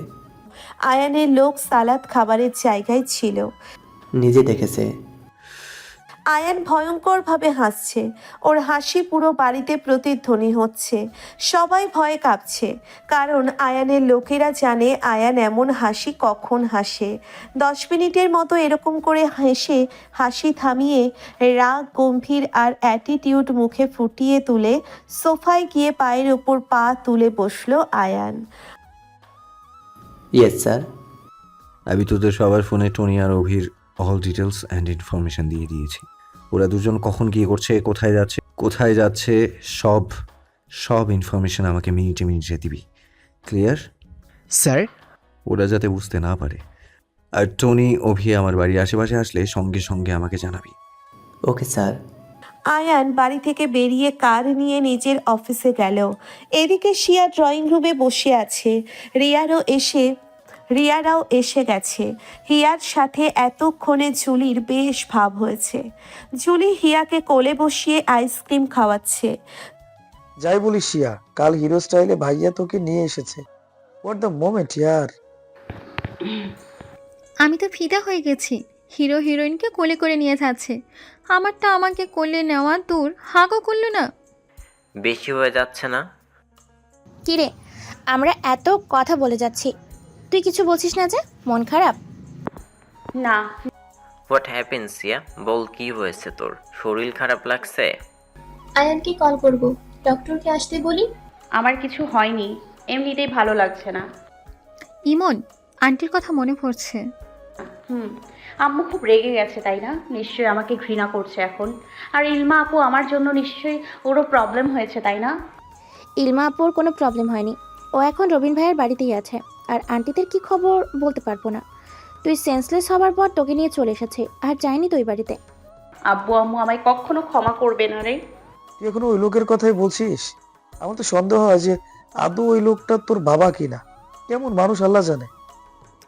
আয়ানের লোক সালাদ খাবারের জায়গায় ছিল। নিজে দেখেছে। আয়ান ভয়ঙ্করভাবে হাসছে। ওর হাসি পুরো বাড়িতে প্রতিধ্বনি হচ্ছে। সবাই ভয়ে কাঁপছে, কারণ আয়ানের লোকেরা জানে আয়ান এমন হাসি কখন হাসে। 10 মিনিটের মতো এরকম করে হেসে হাসি থামিয়ে রাগ, গম্ভীর আর অ্যাটিটিউড মুখে ফুটিয়ে তুলে সোফায় গিয়ে পায়ের ওপর পা তুলে বসলো আয়ান। Yes sir. আমি তোদের সবার ফোনে টনি আর অভির অল ডিটেলস অ্যান্ড ইনফরমেশন দিয়ে দিয়েছি। ওরা দুজন কখন গিয়ে করছে, কোথায় যাচ্ছে সব ইনফরমেশন আমাকে মিনিটে মিনিটে দিবি। ক্লিয়ার? স্যার। ওরা যাতে বুঝতে না পারে। আর টনি, অভি আমার বাড়ির আশেপাশে আসলে সঙ্গে সঙ্গে আমাকে জানাবি। Okay sir. আয়ান বাড়ি থেকে বেরিয়ে কার নিয়ে নিজের অফিসে গেল। এদিকে শিয়া ড্রয়িং রুমে বসে আছে। রিয়ারাও এসে গেছে। হিয়ার সাথে এতক্ষণে জুলির বেশ ভাব হয়েছে। জুলি হিয়াকে কোলে বসিয়ে আইসক্রিম খাওয়াচ্ছে। যাই বলিস শিয়া, কাল হিরো স্টাইলে ভাইয়া তোকে নিয়ে এসেছে। হোয়াট দ্য মোমেন্ট ইয়ার। আমি তো ফিদা হয়ে গেছি। হিরো হিরোইনকে কোলে করে নিয়ে যাচ্ছে, আমারটা আমাকে কোলে নেওয়া দূর, হাগও করলো না। বেশি হয়ে যাচ্ছে না? কিরে, আমরা এত কথা বলে যাচ্ছি, তুই কিছু বলছিস না যে? মন খারাপ? না। হোয়াট হ্যাপেন সিয়া? বল, কি হয়েছে তোর? শরীর খারাপ লাগছে? আয়ানকে কল করব, ডক্টরকে আসতে বলি। আমার কিছু হয়নি, এমনিতেই ভালো লাগছে না। ইমন, আন্টির কথা মনে পড়ছে। আম্মু খুব রেগে গেছে, তাই না? নিশ্চয়ই আমাকে ঘৃণা করছে এখন। আর ইলমা আপু আমার জন্য নিশ্চয়ই ওরও প্রবলেম হয়েছে, তাই না? ইলমা আপুর কোনো প্রবলেম হয়নি, ও এখন রবিন ভাইয়ের বাড়িতেই আছে। আর আন্টিদের কি খবর বলতে পারবো না। তুই সেন্সলেস হওয়ার পর তোকে নিয়ে চলে এসেছে, আর যাইনি তো ওই বাড়িতে। আব্বু আম্মু আমায় কখনো ক্ষমা করবে না রে। তুই এখনো ওই লোকের কথাই বলছিস? আমার তো সন্দেহ হয় যে আদৌ ওই লোকটা তোর বাবা কিনা। কেমন মানুষ আল্লাহ জানে।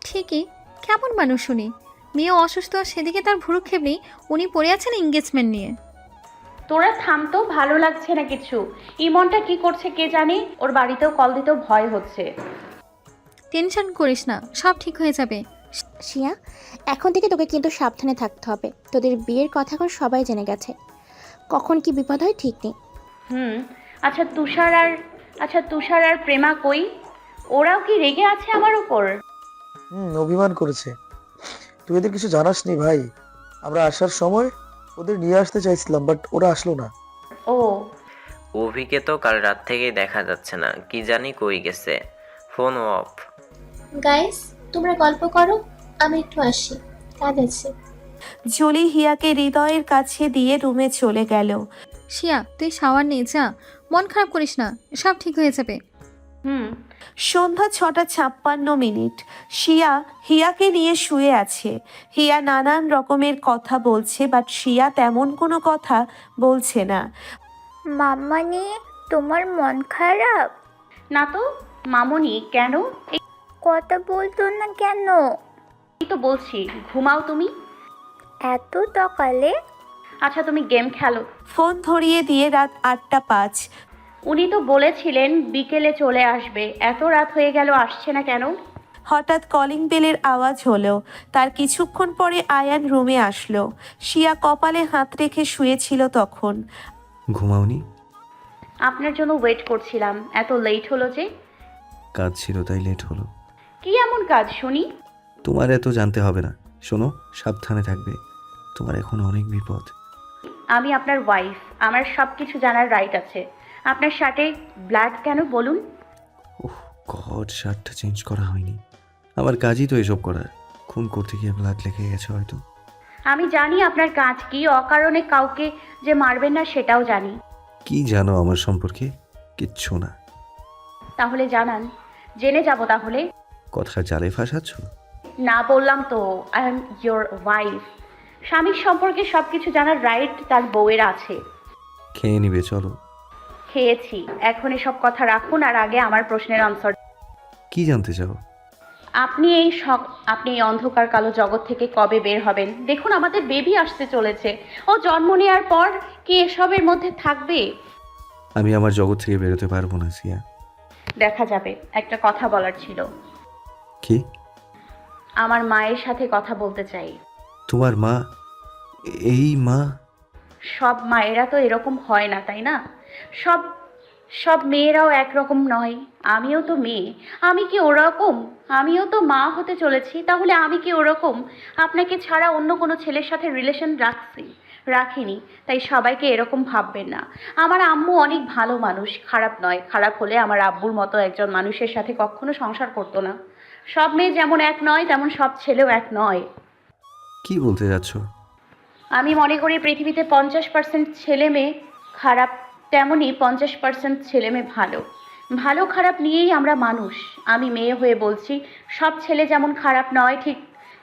ঠিকই, কেমন মানুষ উনি? মেয়ে অসুস্থ, সেদিকে তার ভ্রুক্ষেপ নেই, উনি পড়ে আছেন এঙ্গেজমেন্ট নিয়ে। তোরা থামতো, ভালো লাগছে না কিছু। ইমনটা কি করছে কে জানে, ওর বাড়িতেও কল দিতেও ভয় হচ্ছে। টেনশন করিস না, সব ঠিক হয়ে যাবে। শিয়া, এখন থেকে তোকে কিন্তু সাবধানে থাকতে হবে। তোদের বিয়ের কথা এখন সবাই জেনে গেছে, কখন কি বিপদ হয় ঠিক নেই। আচ্ছা তুষার আর প্রেমা কই? ওরাও কি রেগে আছে আমার উপর? অভিমান করেছে। তুই এদের কিছু জানাসনি ভাই। আমরা আসার সময় ওদের নিয়ে আসতে চাইছিলাম, বাট ওরা আসলো না। ও, অভিকে তো কাল রাত থেকেই দেখা যাচ্ছে না, কি জানি কই গেছে, ফোন অফ। গাইস, তোমরা গল্প করো, আমি একটু আসি, কাজ আছে। জুলি হিয়াকে হৃদয়ের কাছে দিয়ে রুমে চলে গেল। শিয়া, তুই শাওয়ার নিয়ে যা, মন খারাপ করিস না, সব ঠিক হয়ে যাবে। সন্ধ্যা 6:56। শিয়া হিয়াকে নিয়ে শুয়ে আছে। হিয়া নানান রকমের কথা বলছে, বাট শিয়া তেমন কোনো কথা বলছে না। মাম্মা নিয়ে তোমার মন খারাপ? না তো মামুনি, কেন? কথা বলতো না কেন? এই তো বলছি, ঘুমাও তুমি। এত সকালে? আচ্ছা তুমি গেম খেলো। ফোন ধরিয়ে দিয়ে রাত 8:05। উনি তো বলেছিলেন বিকেলে চলে আসবে, এত রাত হয়ে গেল, আসছে না কেন? হঠাৎ কলিং বেলের আওয়াজ হলো। তার কিছুক্ষণ পরে আয়ান রুমে আসলো। শিয়া কপালে হাত রেখে শুয়েছিল তখন। ঘুমাওনি? আপনার জন্য ওয়েট করছিলাম, এত লেট হলো যে? কাজ ছিল তাই লেট হলো। কি এমন কাজ শুনি? তোমার এত জানতে হবে না। শোনো, সাবধানে থাকবে, তোমার এখন অনেক বিপদ। আমি আপনার ওয়াইফ, আমার সব কিছু জানার রাইট আছে। আপনার শার্টে ব্লাড কেন বলুন? গড, শার্টটা চেঞ্জ করা হয়নি। আমার কাজই তো এসব করার। খুন করতে গিয়ে ব্লাড লেগে গেছে হয়তো। আমি জানি আপনার কাজ কি, অকারণে কাউকে যে মারবেন না সেটাও জানি। কি জানো আমার সম্পর্কে? কিচ্ছু না। তাহলে জানান, জেনে যাব তাহলে। কথা জালে ফাঁসাচ্ছ? না বললাম তো, আই এম ইয়োর ওয়াইফ। স্বামীর সম্পর্কে সব কিছু জানার রাইট তার বউয়ের আছে। খেয়ে নিবে, চলো। খেয়েছি, এখন এসব কথা রাখুন, আর আগে আমার প্রশ্নের আনসার। কি জানতে চাও? আপনি এই অন্ধকার কালো জগৎ থেকে কবে বের হবেন? দেখুন আমাদের বেবি আসতে চলেছে, ও জন্ম নেওয়ার পর কি এসবের মধ্যে থাকবে? আমি আমার জগৎ থেকে বেরোতে পারবো না সিয়া। দেখা যাবে। একটা কথা বলার ছিল। কি? আমার মায়ের সাথে কথা বলতে চাই। তোমার মা? এই মা? সব মায়েরা তো এরকম হয় না, তাই না? সব মেয়েরাও একরকম নয়। আমিও তো মেয়ে, আমি কি ওরকম? আমিও তো মা হতে চলেছি, তাহলে আমি কি ওরকম? আপনাকে ছাড়া অন্য কোনো ছেলের সাথে রিলেশন রাখিনি, তাই সবাইকে এরকম ভাববেন না। আমার আম্মু অনেক ভালো মানুষ, খারাপ নয়। খারাপ হলে আমার আব্বুর মতো একজন মানুষের সাথে কখনো সংসার করতো না। সব মেয়ে যেমন এক নয়, তেমন সব ছেলেও এক নয়। কি বলতে যাচ্ছ? আমি মনে করি পৃথিবীতে 50% ছেলে মেয়ে খারাপ, তেমনই 50% ছেলে মেয়ে ভালো। ভালো খারাপ নিয়েই আমরা মানুষ। আমি মেয়ে হয়ে বলছি, সব ছেলে যেমন খারাপ নয়, ঠিক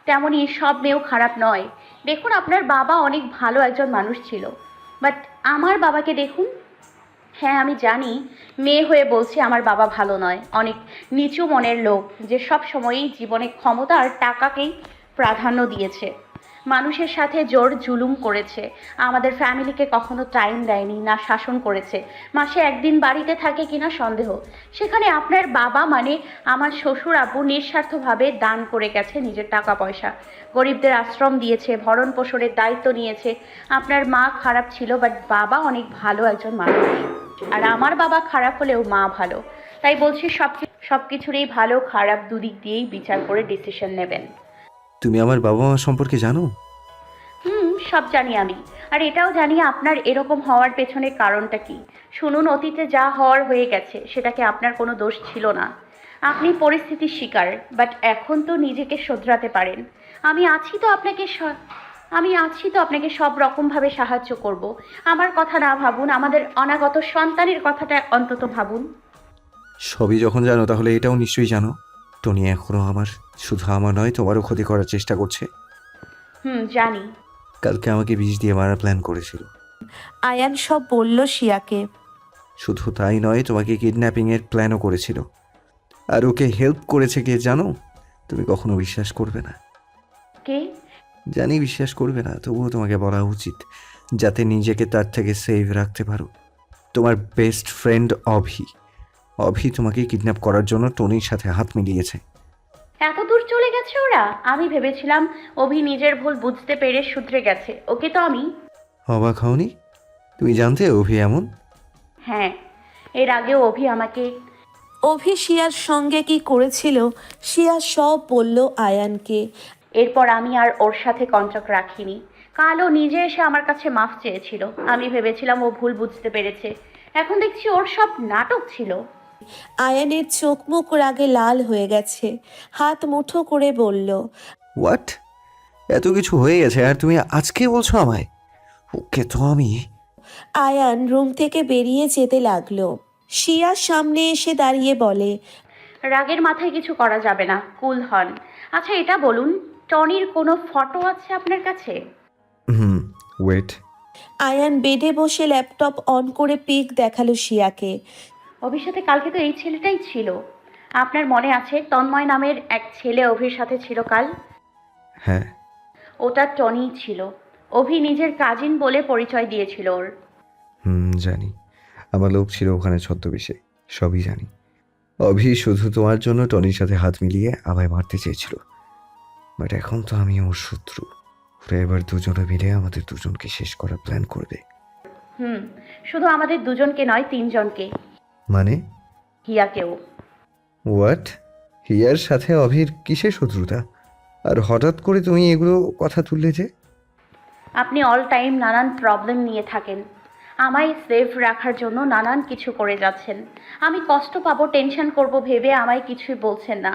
তেমনই সব মেয়েও খারাপ নয়। দেখুন আপনার বাবা অনেক ভালো একজন মানুষ ছিল, বাট আমার বাবাকে দেখুন। হ্যাঁ আমি জানি, মেয়ে হয়ে বলছি আমার বাবা ভালো নয়, অনেক নিচু মনের লোক, যে সব সময়ই জীবনে ক্ষমতা আর টাকাকেই প্রাধান্য দিয়েছে। মানুষের সাথে জোর জুলুম করেছে, আমাদের ফ্যামিলিকে কখনো টাইম দেয়নি, না শাসন করেছে। মাসে একদিন বাড়িতে থাকে কিনা সন্দেহ। সেখানে আপনার বাবা মানে আমার শ্বশুর আব্বু নিঃস্বার্থভাবে দান করে গেছে নিজের টাকা পয়সা, গরিবদের আশ্রম দিয়েছে, ভরণ পোষণের দায়িত্ব নিয়েছে। আপনার মা খারাপ ছিল, বাট বাবা অনেক ভালো একজন মানুষ। আর আমার বাবা খারাপ হলেও মা ভালো। তাই বলছি সব কিছুরই ভালো খারাপ দুদিক দিয়েই বিচার করে ডিসিশন নেবেন। তুমি আমার বাবা মা সম্পর্কে জানো? সব জানি আমি, আর এটাও জানি আপনার এরকম হওয়ার পেছনে কারণটা কি। শুনুন, অতীতে যা হওয়ার হয়ে গেছে, সেটাকে আপনার কোনো দোষ ছিল না। আপনি পরিস্থিতির শিকার, বাট এখন তো নিজেকে শোধরাতে পারেন। আমি আছি তো আপনাকে সব রকমভাবে সাহায্য করব। আমার কথা না ভাবুন, আমাদের অনাগত সন্তানের কথাটা অন্তত ভাবুন। সবই যখন জানো, তাহলে এটাও নিশ্চয়ই জানো টনি এখনো শুধু আমার নয়, তোমারও ক্ষতি করার চেষ্টা করছে। জানি। কালকে আমাকে বিষ দিয়ে মারার প্ল্যান করেছিল। আয়ান সব বলল শিয়াকে। শুধু তাই নয়, তোমাকে কিডন্যাপিংয়ের প্ল্যানও করেছিল। আর ওকে হেল্প করেছে কে জানো? তুমি কখনো বিশ্বাস করবে না। কে? জানি বিশ্বাস করবে না, তবুও তোমাকে বলা উচিত, যাতে নিজেকে তার থেকে সেভ রাখতে পারো। তোমার বেস্ট ফ্রেন্ড অভি, অভি তোমাকে কিডন্যাপ করার জন্য টনির সাথে হাত মিলিয়েছে। এত দূর চলে গেছে ওরা? আমি ভেবেছিলাম অভি নিজের ভুল বুঝতে পেরে শুধরে গেছে। ওকে তো আমি। অবাক হওনি? তুমি জানতে অভি এমন? হ্যাঁ, এর আগেও অভি আমাকে। অভি শিয়ার সঙ্গে কি করেছিল শিয়া সব বলল আয়ানকে। এরপর আমি আর ওর সাথে কন্ট্যাক্ট রাখিনি। কালও নিজে এসে আমার কাছে মাফ চেয়েছিল। আমি ভেবেছিলাম ও ভুল বুঝতে পেরেছে, এখন দেখছি ওর সব নাটক ছিল। আয়ানের চোখ মুখ রাগে লাল হয়ে গেছে, হাত মুঠো করে বলল, হোয়াট? এত কিছু হয়ে গেছে আর তুমি আজকে বলছো আমায়? ওকে তো আমি। আয়ান রুম থেকে বেরিয়ে যেতে লাগলো। শিয়ার সামনে এসে দাঁড়িয়ে বলে, রাগের মাথায় কিছু করা যাবে না, কুল হন। আচ্ছা এটা বলুন, টনির কোনো ফটো আছে আপনার কাছে? ওয়েট। আয়ান বেডে বসে ল্যাপটপ অন করে পিক দেখালো শিয়াকে। অভির সাথে কালকে তো এই ছেলেটাই ছিল। আপনার মনে আছে তন্ময় নামের এক ছেলে অভির সাথে ছিল কাল? হ্যাঁ। ওটা টনি ছিল। অভি নিজের কাজিন বলে পরিচয় দিয়েছিল ওর। জানি, আমার লোক ছিল ওখানে ছদ্মবেশে, সবই জানি। অভি শুধু তোমার জন্য টনির সাথে হাত মিলিয়ে আমায় মারতে চেয়েছিল, বাট এখন তো আমি ওর শত্রু। ওরা এবার দুজনে মিলে আমাদের দুজনকে শেষ করার প্ল্যান করবে। শুধু আমাদের দুজনকে নয়, 3 জনকে। মানে? হিয়াকেও। হোয়াট? হিয়ার সাথে অভির কিসের শত্রুতা? আর হঠাৎ করে তুমি এগুলো কথা তুললে যে? আপনি অল টাইম নানান প্রবলেম নিয়ে থাকেন, আমায় সেফ রাখার জন্য নানান কিছু করে যাচ্ছেন। আমি কষ্ট পাবো, টেনশন করব ভেবে আমায় কিছুই বলছেন না।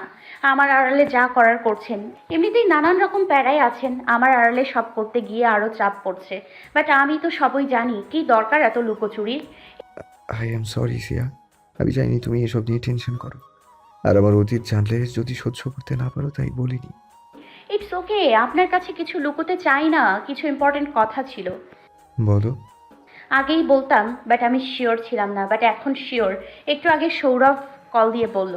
আমার আড়ালে যা করার করছেন। এমনিতেই নানান রকম প্যারায় আছেন, আমার আড়ালে সব করতে গিয়ে আরও চাপ পড়ছে। বাট আমি তো সবই জানি, কি দরকার এত লুকোচুরির? আই এম সরি সিয়া, আমি জানি তুমি এসব নিয়ে টেনশন করো, আর আমার অতীত জানলে যদি সহ্য করতে না পারো তাই বলিনি। ইটস ওকে, আপনার কাছে কিছু লুকোতে চাই না, কিছু ইম্পর্টেন্ট কথা ছিল। বলো। আগেই বলতাম, বাট আমি শিওর ছিলাম না, বাট এখন শিওর। একটু আগে সৌরভ কল দিয়ে বলল।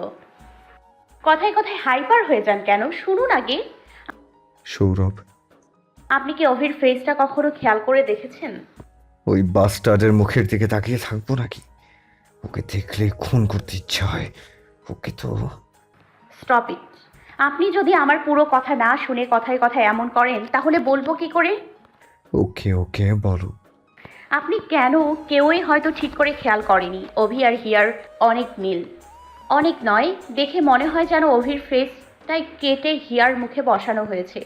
কথায় কথায় হাইপার হয়ে যান কেন? শুনুন আগে। সৌরভ? আপনি কি অভির ফেসটা কখনো খেয়াল করে দেখেছেন? ওই বাস্টার্ডের মুখের দিকে তাকিয়ে থাকবো নাকি? ওকে দেখলে খুন করতে ইচ্ছা হয়। ওকে তো। Stop it. আপনি যদি আমার পুরো কথা না শুনে কথায় কথায় এমন করেন তাহলে বলবো কি করে? ওকে ওকে বলো। আপনি কেন, কেউই হয়তো ঠিক করে খেয়াল করেনি, অভি আর হিয়ার অনেক মিল। অনেক নয়, দেখে মনে হয় যেন অভির ফেসটাই কেটে হিয়ার মুখে বসানো হয়েছে।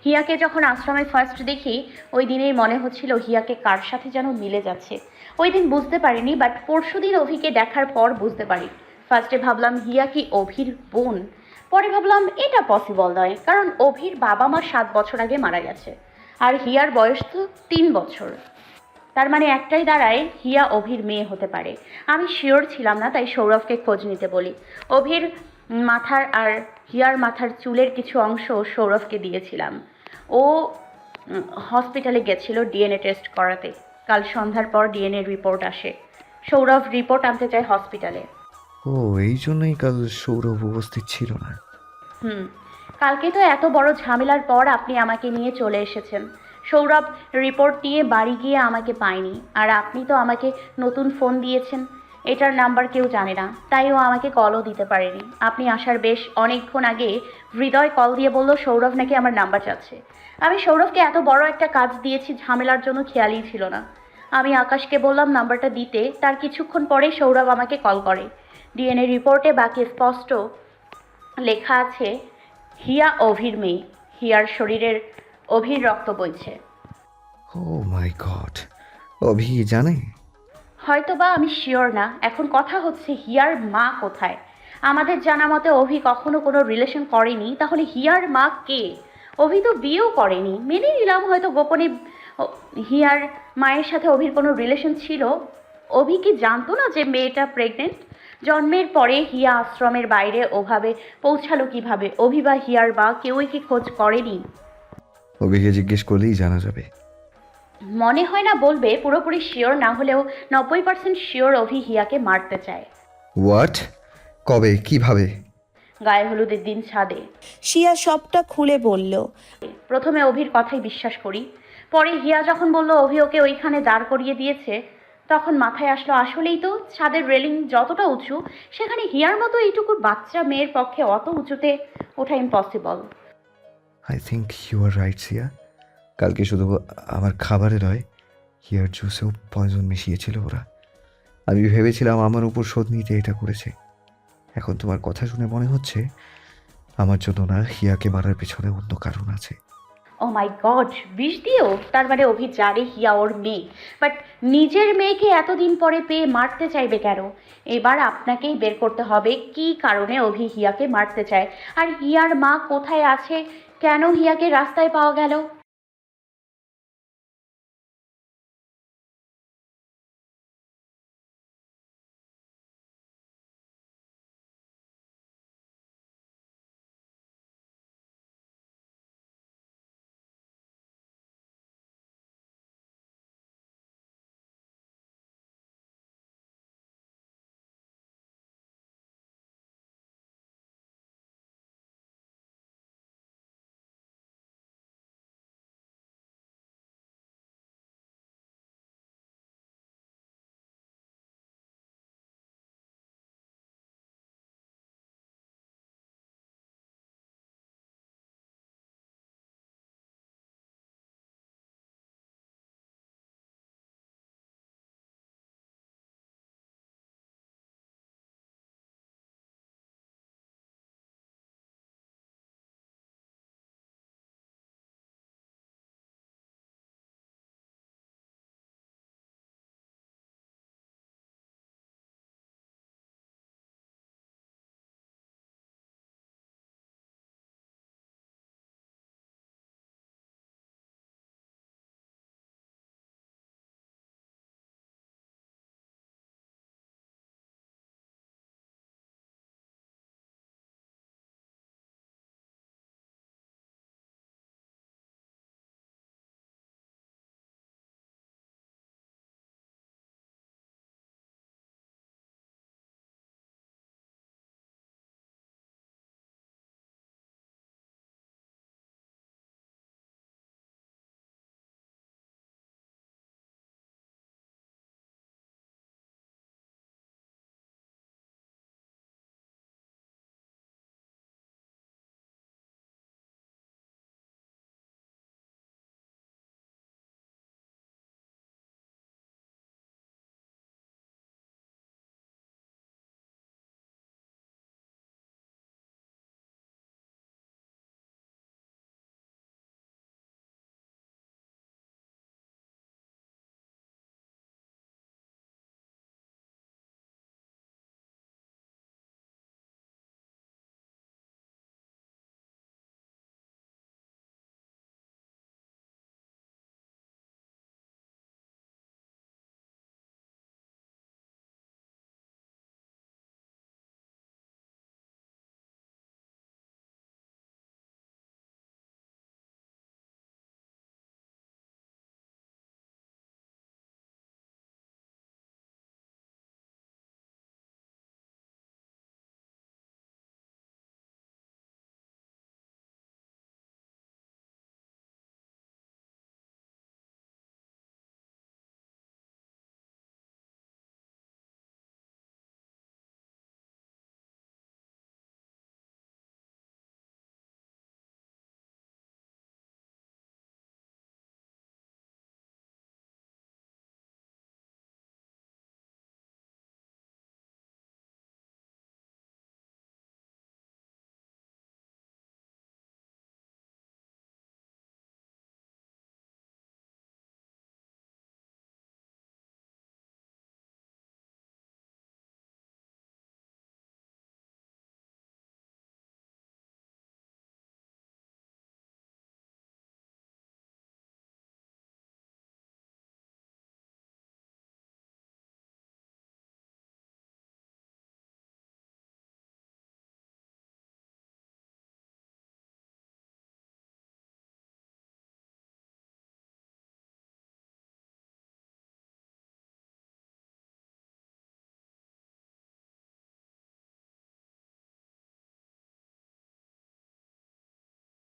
হিয়াকে যখন আশ্রমে ফার্স্ট দেখি, ওই দিনেই মনে হচ্ছিল হিয়াকে কার সাথে যেন মিলে যাচ্ছে। ওই দিন বুঝতে পারিনি, বাট পরশুদিন অভিকে দেখার পর বুঝতে পারি। ফার্স্টে ভাবলাম হিয়া কি অভির বোন, পরে ভাবলাম এটা পসিবল নয়, কারণ অভির বাবা মা 7 বছর আগে মারা গেছে, আর হিয়ার বয়স তো 3 বছর। তার মানে একটাই দাঁড়ায়, হিয়া অভির মেয়ে হতে পারে। আমি শিওর ছিলাম না, তাই সৌরভকে খোঁজ নিতে বলি। অভির মাথার আর হিয়ার মাথার চুলের কিছু অংশ সৌরভকে দিয়েছিলাম। ও হসপিটালে গেছিল ডিএনএ টেস্ট করাতে। কাল সন্ধ্যার পর ডিএনএ রিপোর্ট আসে। সৌরভ রিপোর্ট আনতে চায় হসপিটালে। ও, এই জন্যই কাল সৌরভ উপস্থিত ছিল না। কালকে তো এত বড় ঝামেলার পর আপনি আমাকে নিয়ে চলে এসেছেন। সৌরভ রিপোর্ট দিয়ে বাড়ি গিয়ে আমাকে পায়নি, আর আপনি তো আমাকে নতুন ফোন দিয়েছেন, এটার নাম্বার কেউ জানে না, তাই ও আমাকে কলও দিতে পারেনি। আপনি আসার বেশ অনেকক্ষণ আগে হৃদয় কল দিয়ে বলল সৌরভ নাকি আমার নাম্বার চাচ্ছে। আমি সৌরভকে এত বড় একটা কাজ দিয়েছি, ঝামেলার জন্য খেয়ালই ছিল না। আমি আকাশকে বললাম নাম্বারটা দিতে, তার কিছুক্ষণ পরে সৌরভ আমাকে কল করে। ডিএনএ রিপোর্টে বাকি স্পষ্ট লেখা আছে হিয়া অভির মেয়ে। হিয়ার শরীরের অভির রক্ত বইছে। ও মাই গড, অভি জানে? হয়তোবা, আমি শিওর না। এখন কথা হচ্ছে হিয়ার মা কোথায়? আমাদের জানা মতে অভি কখনো কোনো রিলেশন করেনি, তাহলে হিয়ার মা কে? অভি তো বিয়েও করেনি। মেনে নিলাম হয়তো গোপনে হিয়ার মায়ের সাথে অভির কোনো রিলেশন ছিল। অভি কি জানতো না যে মেয়েটা প্রেগনেন্ট? জন্মের পরে হিয়া আশ্রমের বাইরে ওভাবে পৌঁছালো কিভাবে? অভি বা হিয়ার বা কেউই কি খোঁজ করেনি? অভিকে জিজ্ঞেস করলেই জানা যাবে। মনে হয় না বলবে। পুরোপুরি শিওর না হলেও 90% শিওর অভি হিয়াকে মারতে চায়। হোয়াট? কবে? কিভাবে? গায়ে হলুদের দিন ছাদে। শিয়া সবটা খুলে বলল। প্রথমে অভির কথাই বিশ্বাস করি, পরে হিয়া যখন বলল অভি ওকে ওইখানে দাঁড় করিয়ে দিয়েছে, তখন মাথায় আসলো আসলেই তো ছাদের রেলিং যতটা উঁচু, সেখানে হিয়ার মতো এইটুকু বাচ্চা মেয়ের পক্ষে অত উঁচুতে ওঠা impossible. I think you are right Siya. কালকে শুধু আমার খাবারে নয়, হিয়ার জুসেও পয়জন মিশিয়েছিল ওরা। আমি ভেবেছিলাম আমার উপর শোধ নিতে এটা করেছে। এখন তোমার কথা শুনে মনে হচ্ছে আমার জন্য না, হিয়াকে মারার পেছনে অন্য কারণ আছে। ও মাই গড, বিষ দিয়েও? তার মানে অভি জানে হিয়া ওর মেয়ে, বাট নিজের মেয়েকে এতদিন পরে পেয়ে মারতে চাইবে কেন? এবার আপনাকেই বের করতে হবে কি কারণে অভি হিয়াকে মারতে চায়, আর হিয়ার মা কোথায় আছে, কেন হিয়াকে রাস্তায় পাওয়া গেল।